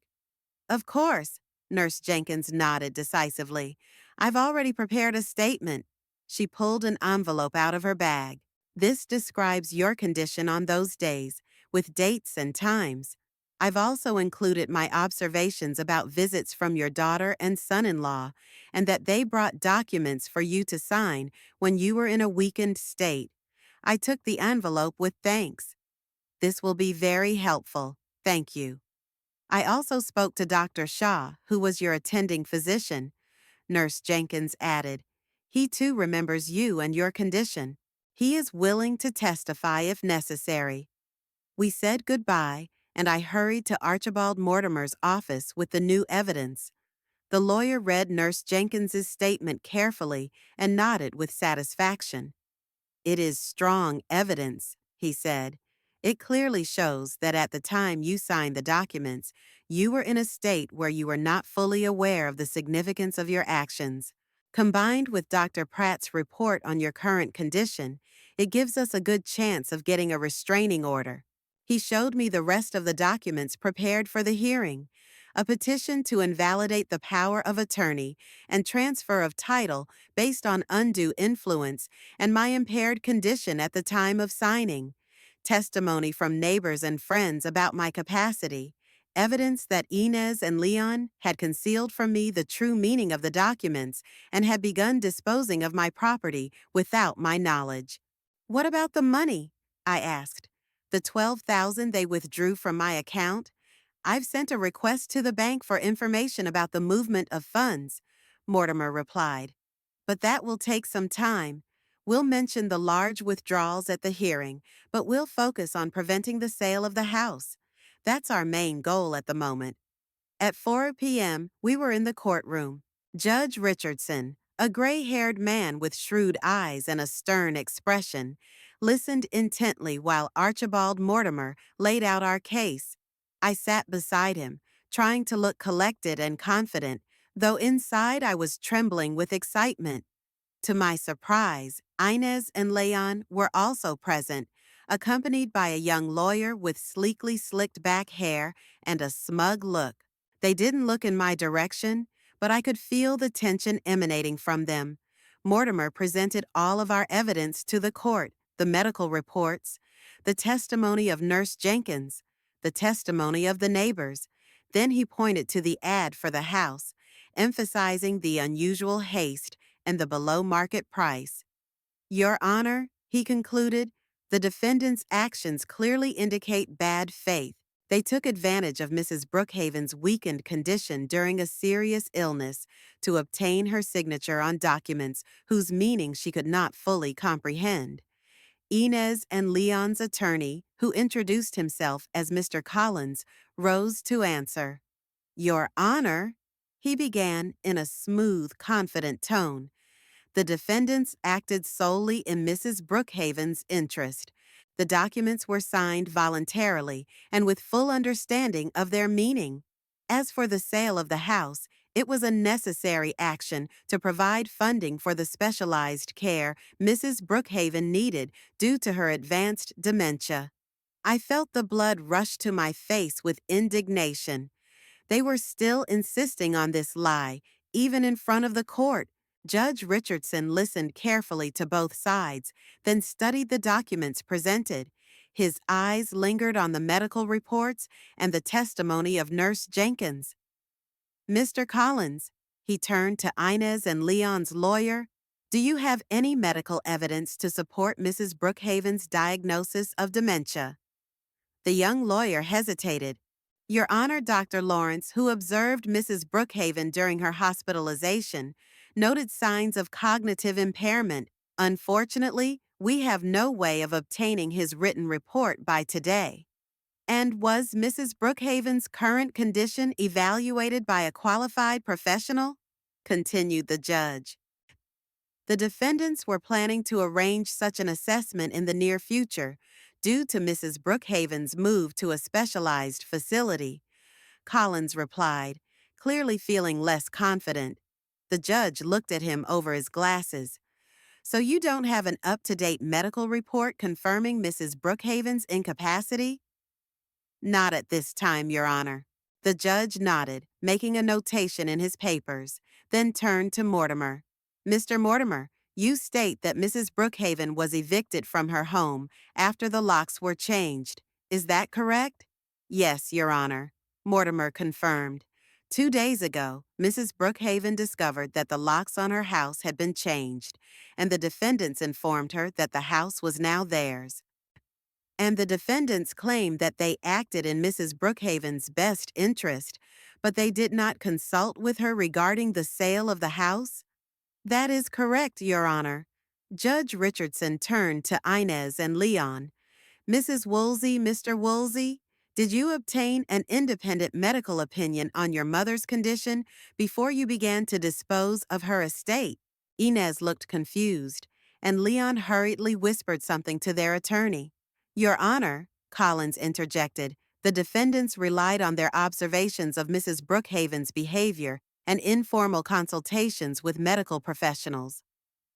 Of course, Nurse Jenkins nodded decisively. I've already prepared a statement. She pulled an envelope out of her bag. This describes your condition on those days, with dates and times. I've also included my observations about visits from your daughter and son-in-law, and that they brought documents for you to sign when you were in a weakened state. I took the envelope with thanks. This will be very helpful. Thank you. I also spoke to Dr. Shaw, who was your attending physician, Nurse Jenkins added. He too remembers you and your condition. He is willing to testify if necessary. We said goodbye, and I hurried to Archibald Mortimer's office with the new evidence. The lawyer read Nurse Jenkins's statement carefully and nodded with satisfaction. It is strong evidence, he said. It clearly shows that at the time you signed the documents, you were in a state where you were not fully aware of the significance of your actions. Combined with Dr. Pratt's report on your current condition, it gives us a good chance of getting a restraining order. He showed me the rest of the documents prepared for the hearing: a petition to invalidate the power of attorney and transfer of title based on undue influence and my impaired condition at the time of signing, testimony from neighbors and friends about my capacity, evidence that Inez and Leon had concealed from me the true meaning of the documents and had begun disposing of my property without my knowledge. What about the money? I asked. The $12,000 they withdrew from my account? I've sent a request to the bank for information about the movement of funds, Mortimer replied. But that will take some time. We'll mention the large withdrawals at the hearing, but we'll focus on preventing the sale of the house. That's our main goal at the moment. At 4 p.m., we were in the courtroom. Judge Richardson, a gray-haired man with shrewd eyes and a stern expression, listened intently while Archibald Mortimer laid out our case. I sat beside him, trying to look collected and confident, though inside I was trembling with excitement. To my surprise, Inez and Leon were also present, accompanied by a young lawyer with sleekly slicked back hair and a smug look. They didn't look in my direction, but I could feel the tension emanating from them. Mortimer presented all of our evidence to the court: the medical reports, the testimony of Nurse Jenkins, the testimony of the neighbors. Then he pointed to the ad for the house, emphasizing the unusual haste and the below-market price. Your Honor, he concluded, the defendant's actions clearly indicate bad faith. They took advantage of Mrs. Brookhaven's weakened condition during a serious illness to obtain her signature on documents whose meaning she could not fully comprehend. Inez and Leon's attorney, who introduced himself as Mr. Collins, rose to answer. Your Honor, he began in a smooth, confident tone. The defendants acted solely in Mrs. Brookhaven's interest. The documents were signed voluntarily and with full understanding of their meaning. As for the sale of the house, it was a necessary action to provide funding for the specialized care Mrs. Brookhaven needed due to her advanced dementia. I felt the blood rush to my face with indignation. They were still insisting on this lie, even in front of the court. Judge Richardson listened carefully to both sides, then studied the documents presented. His eyes lingered on the medical reports and the testimony of Nurse Jenkins. Mr. Collins, He turned to Inez and Leon's lawyer. Do you have any medical evidence to support Mrs. Brookhaven's diagnosis of dementia? The young lawyer hesitated. Your Honor, Dr. Lawrence, who observed Mrs. Brookhaven during her hospitalization, noted signs of cognitive impairment. Unfortunately, we have no way of obtaining his written report by today. And was Mrs. Brookhaven's current condition evaluated by a qualified professional? Continued the judge. The defendants were planning to arrange such an assessment in the near future due to Mrs. Brookhaven's move to a specialized facility. Collins replied, clearly feeling less confident. The judge looked at him over his glasses. So you don't have an up-to-date medical report confirming Mrs. Brookhaven's incapacity? Not at this time, Your Honor. The judge nodded, making a notation in his papers, then turned to Mortimer. Mr. Mortimer, you state that Mrs. Brookhaven was evicted from her home after the locks were changed. Is that correct? Yes, Your Honor. Mortimer confirmed. 2 days ago, Mrs. Brookhaven discovered that the locks on her house had been changed, and the defendants informed her that the house was now theirs. And the defendants claimed that they acted in Mrs. Brookhaven's best interest, but they did not consult with her regarding the sale of the house? That is correct, Your Honor. Judge Richardson turned to Inez and Leon. Mrs. Woolsey, Mr. Woolsey, did you obtain an independent medical opinion on your mother's condition before you began to dispose of her estate? Inez looked confused, and Leon hurriedly whispered something to their attorney. Your Honor, Collins interjected, the defendants relied on their observations of Mrs. Brookhaven's behavior and informal consultations with medical professionals.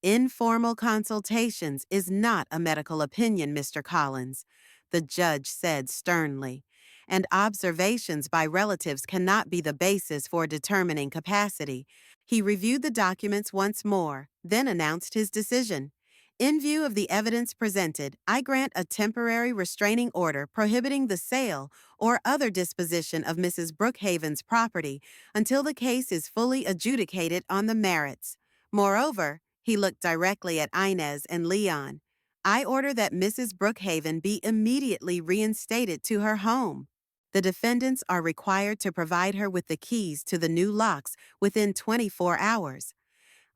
Informal consultations is not a medical opinion, Mr. Collins, the judge said sternly, and observations by relatives cannot be the basis for determining capacity. He reviewed the documents once more, then announced his decision. In view of the evidence presented, I grant a temporary restraining order prohibiting the sale or other disposition of Mrs. Brookhaven's property until the case is fully adjudicated on the merits. Moreover, he looked directly at Inez and Leon. I order that Mrs. Brookhaven be immediately reinstated to her home. The defendants are required to provide her with the keys to the new locks within 24 hours.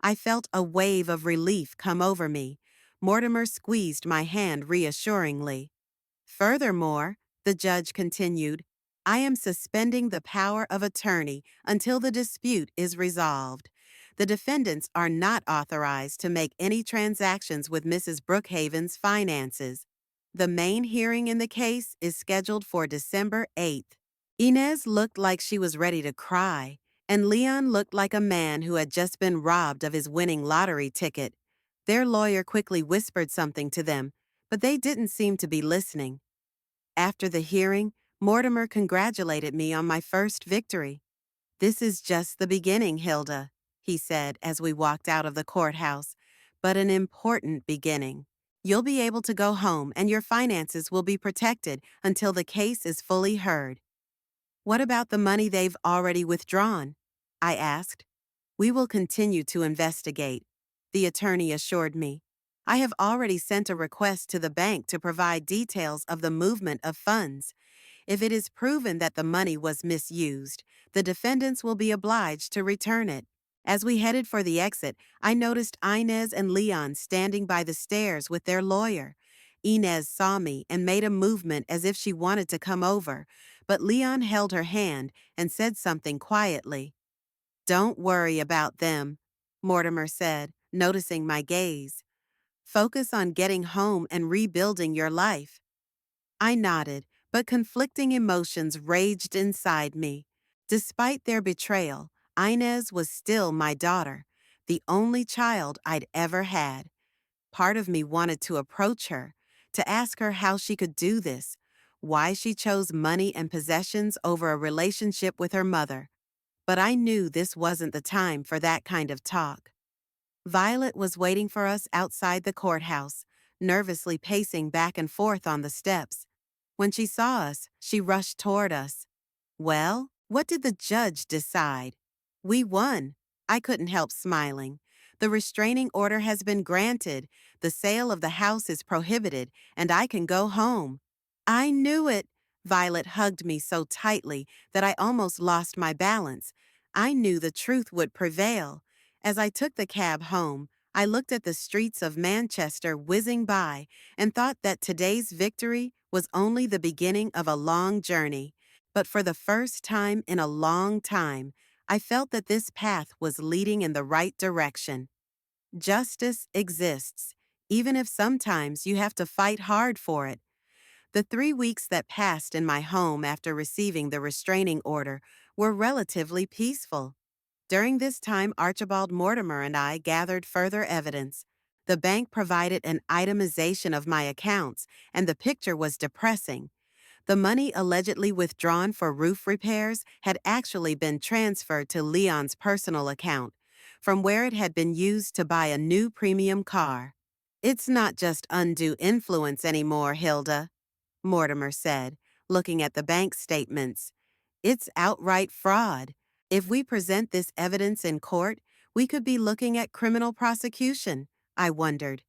I felt a wave of relief come over me. Mortimer squeezed my hand reassuringly. Furthermore, the judge continued, I am suspending the power of attorney until the dispute is resolved. The defendants are not authorized to make any transactions with Mrs. Brookhaven's finances. The main hearing in the case is scheduled for December 8th. Inez looked like she was ready to cry, and Leon looked like a man who had just been robbed of his winning lottery ticket. Their lawyer quickly whispered something to them, but they didn't seem to be listening. After the hearing, Mortimer congratulated me on my first victory. This is just the beginning, Hilda, he said as we walked out of the courthouse, but an important beginning. You'll be able to go home and your finances will be protected until the case is fully heard. What about the money they've already withdrawn? I asked. We will continue to investigate, the attorney assured me. I have already sent a request to the bank to provide details of the movement of funds. If it is proven that the money was misused, the defendants will be obliged to return it. As we headed for the exit, I noticed Inez and Leon standing by the stairs with their lawyer. Inez saw me and made a movement as if she wanted to come over, but Leon held her hand and said something quietly. Don't worry about them, Mortimer said, noticing my gaze. Focus on getting home and rebuilding your life. I nodded, but conflicting emotions raged inside me. Despite their betrayal, Inez was still my daughter, the only child I'd ever had. Part of me wanted to approach her, to ask her how she could do this, why she chose money and possessions over a relationship with her mother. But I knew this wasn't the time for that kind of talk. Violet was waiting for us outside the courthouse, nervously pacing back and forth on the steps. When she saw us, she rushed toward us. Well, what did the judge decide? We won. I couldn't help smiling. The restraining order has been granted, the sale of the house is prohibited, and I can go home. I knew it. Violet hugged me so tightly that I almost lost my balance. I knew the truth would prevail. As I took the cab home, I looked at the streets of Manchester whizzing by and thought that today's victory was only the beginning of a long journey. But for the first time in a long time, I felt that this path was leading in the right direction. Justice exists, even if sometimes you have to fight hard for it. The 3 weeks that passed in my home after receiving the restraining order were relatively peaceful. During this time, Archibald Mortimer and I gathered further evidence. The bank provided an itemization of my accounts, and the picture was depressing. The money allegedly withdrawn for roof repairs had actually been transferred to Leon's personal account, from where it had been used to buy a new premium car. It's not just undue influence anymore, Hilda, Mortimer said, looking at the bank statements. It's outright fraud. If we present this evidence in court, we could be looking at criminal prosecution, I wondered.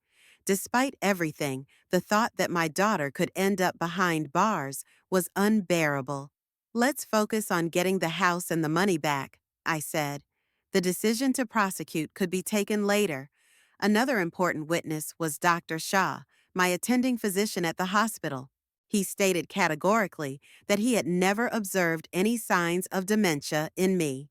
Despite everything, the thought that my daughter could end up behind bars was unbearable. Let's focus on getting the house and the money back, I said. The decision to prosecute could be taken later. Another important witness was Dr. Shaw, my attending physician at the hospital. He stated categorically that he had never observed any signs of dementia in me.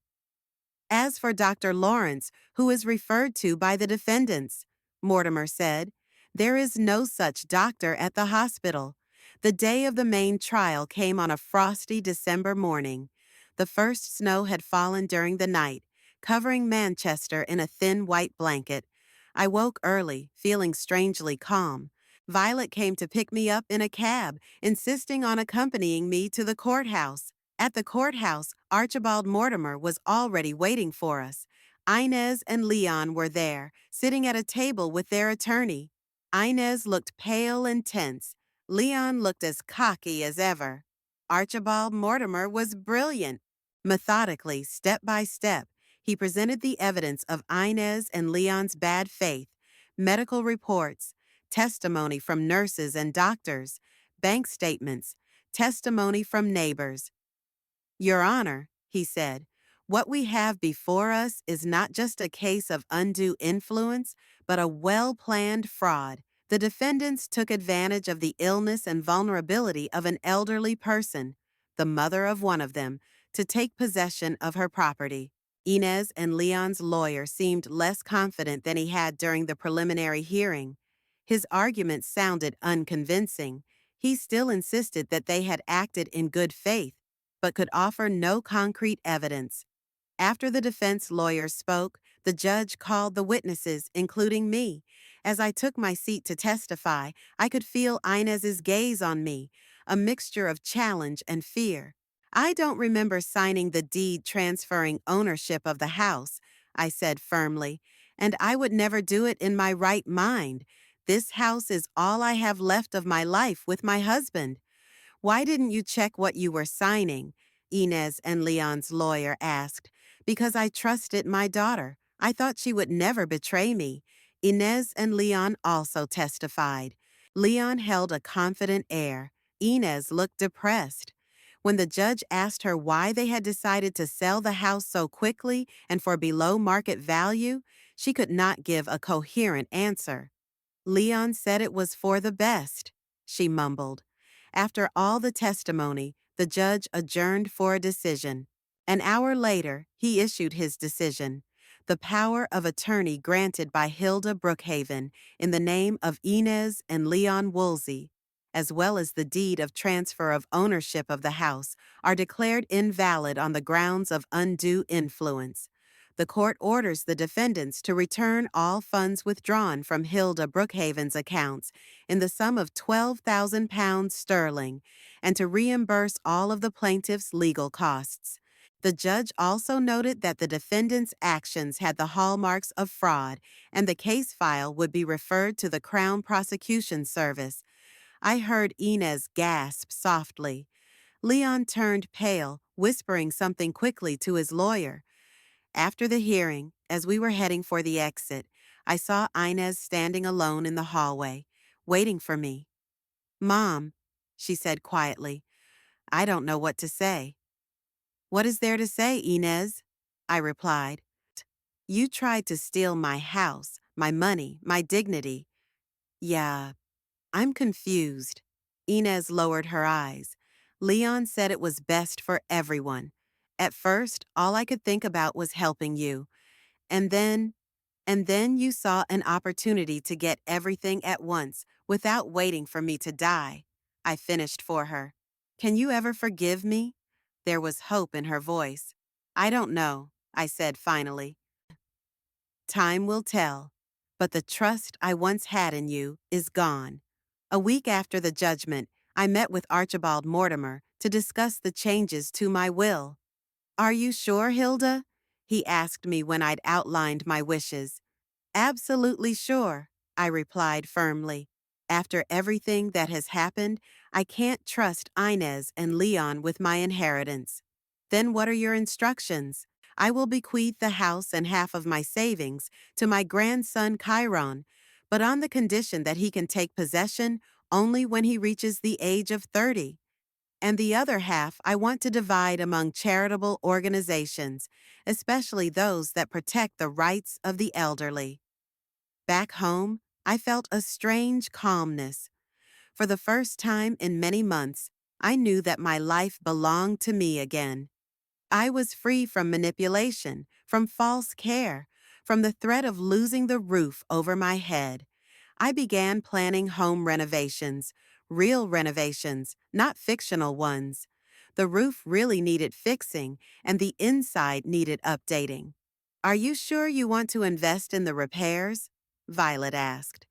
As for Dr. Lawrence, who is referred to by the defendants, Mortimer said, there is no such doctor at the hospital. The day of the main trial came on a frosty December morning. The first snow had fallen during the night, covering Manchester in a thin white blanket. I woke early, feeling strangely calm. Violet came to pick me up in a cab, insisting on accompanying me to the courthouse. At the courthouse, Archibald Mortimer was already waiting for us. Inez and Leon were there, sitting at a table with their attorney. Inez looked pale and tense. Leon looked as cocky as ever. Archibald Mortimer was brilliant. Methodically, step by step, he presented the evidence of Inez and Leon's bad faith, medical reports, testimony from nurses and doctors, bank statements, testimony from neighbors. Your Honor, he said, what we have before us is not just a case of undue influence, but a well-planned fraud. The defendants took advantage of the illness and vulnerability of an elderly person, the mother of one of them, to take possession of her property. Inez and Leon's lawyer seemed less confident than he had during the preliminary hearing. His arguments sounded unconvincing. He still insisted that they had acted in good faith, but could offer no concrete evidence. After the defense lawyers spoke, the judge called the witnesses, including me. As I took my seat to testify, I could feel Inez's gaze on me, a mixture of challenge and fear. I don't remember signing the deed transferring ownership of the house, I said firmly, and I would never do it in my right mind. This house is all I have left of my life with my husband. Why didn't you check what you were signing? Inez and Leon's lawyer asked. Because I trusted my daughter. I thought she would never betray me. Inez and Leon also testified. Leon held a confident air. Inez looked depressed. When the judge asked her why they had decided to sell the house so quickly and for below market value, she could not give a coherent answer. Leon said it was for the best, she mumbled. After all the testimony, the judge adjourned for a decision. An hour later, he issued his decision. The power of attorney granted by Hilda Brookhaven in the name of Inez and Leon Woolsey, as well as the deed of transfer of ownership of the house, are declared invalid on the grounds of undue influence. The court orders the defendants to return all funds withdrawn from Hilda Brookhaven's accounts in the sum of £12,000 sterling and to reimburse all of the plaintiff's legal costs. The judge also noted that the defendants' actions had the hallmarks of fraud and the case file would be referred to the Crown Prosecution Service. I heard Inez gasp softly. Leon turned pale, whispering something quickly to his lawyer. After the hearing, as we were heading for the exit, I saw Inez standing alone in the hallway, waiting for me. Mom, she said quietly, I don't know what to say. What is there to say, Inez? I replied. You tried to steal my house, my money, my dignity. Yeah, I'm confused. Inez lowered her eyes. Leon said it was best for everyone. At first, all I could think about was helping you. And then, and then you saw an opportunity to get everything at once without waiting for me to die. I finished for her. Can you ever forgive me? There was hope in her voice. I don't know, I said finally. Time will tell. But the trust I once had in you is gone. A week after the judgment, I met with Archibald Mortimer to discuss the changes to my will. Are you sure, Hilda? He asked me when I'd outlined my wishes. Absolutely sure, I replied firmly. After everything that has happened, I can't trust Inez and Leon with my inheritance. Then what are your instructions? I will bequeath the house and half of my savings to my grandson Chiron, but on the condition that he can take possession only when he reaches the age of 30. And the other half I want to divide among charitable organizations, especially those that protect the rights of the elderly. Back home, I felt a strange calmness. For the first time in many months, I knew that my life belonged to me again. I was free from manipulation, from false care, from the threat of losing the roof over my head. I began planning home renovations, real renovations, not fictional ones. The roof really needed fixing, and the inside needed updating. Are you sure you want to invest in the repairs? Violet asked.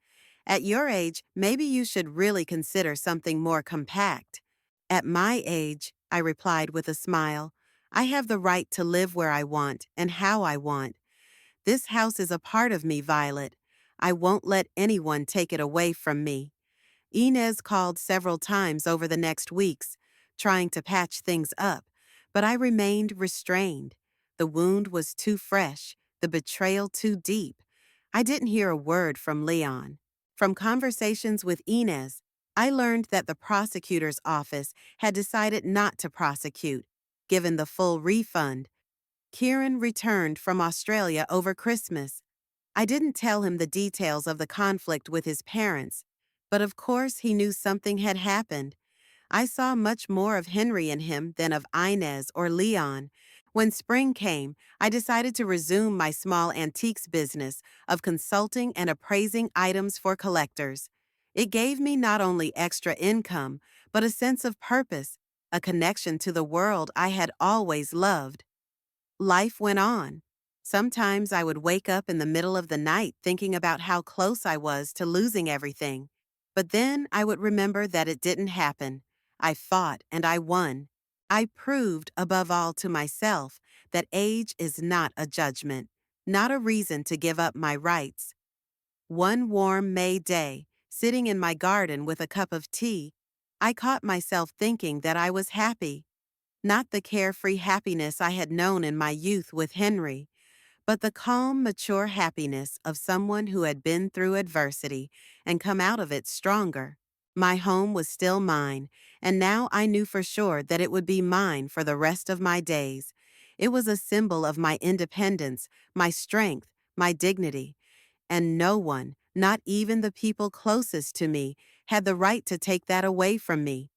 At your age, maybe you should really consider something more compact. At my age, I replied with a smile, I have the right to live where I want and how I want. This house is a part of me, Violet. I won't let anyone take it away from me. Inez called several times over the next weeks, trying to patch things up, but I remained restrained. The wound was too fresh, the betrayal too deep. I didn't hear a word from Leon. From conversations with Inez, I learned that the prosecutor's office had decided not to prosecute, given the full refund. Kieran returned from Australia over Christmas. I didn't tell him the details of the conflict with his parents, but of course he knew something had happened. I saw much more of Henry in him than of Inez or Leon. When spring came, I decided to resume my small antiques business of consulting and appraising items for collectors. It gave me not only extra income, but a sense of purpose, a connection to the world I had always loved. Life went on. Sometimes I would wake up in the middle of the night thinking about how close I was to losing everything. But then I would remember that it didn't happen. I fought and I won. I proved, above all to myself, that age is not a judgment, not a reason to give up my rights. One warm May day, sitting in my garden with a cup of tea, I caught myself thinking that I was happy. Not the carefree happiness I had known in my youth with Henry, but the calm, mature happiness of someone who had been through adversity and come out of it stronger. My home was still mine, and now I knew for sure that it would be mine for the rest of my days. It was a symbol of my independence, my strength, my dignity, and no one, not even the people closest to me, had the right to take that away from me.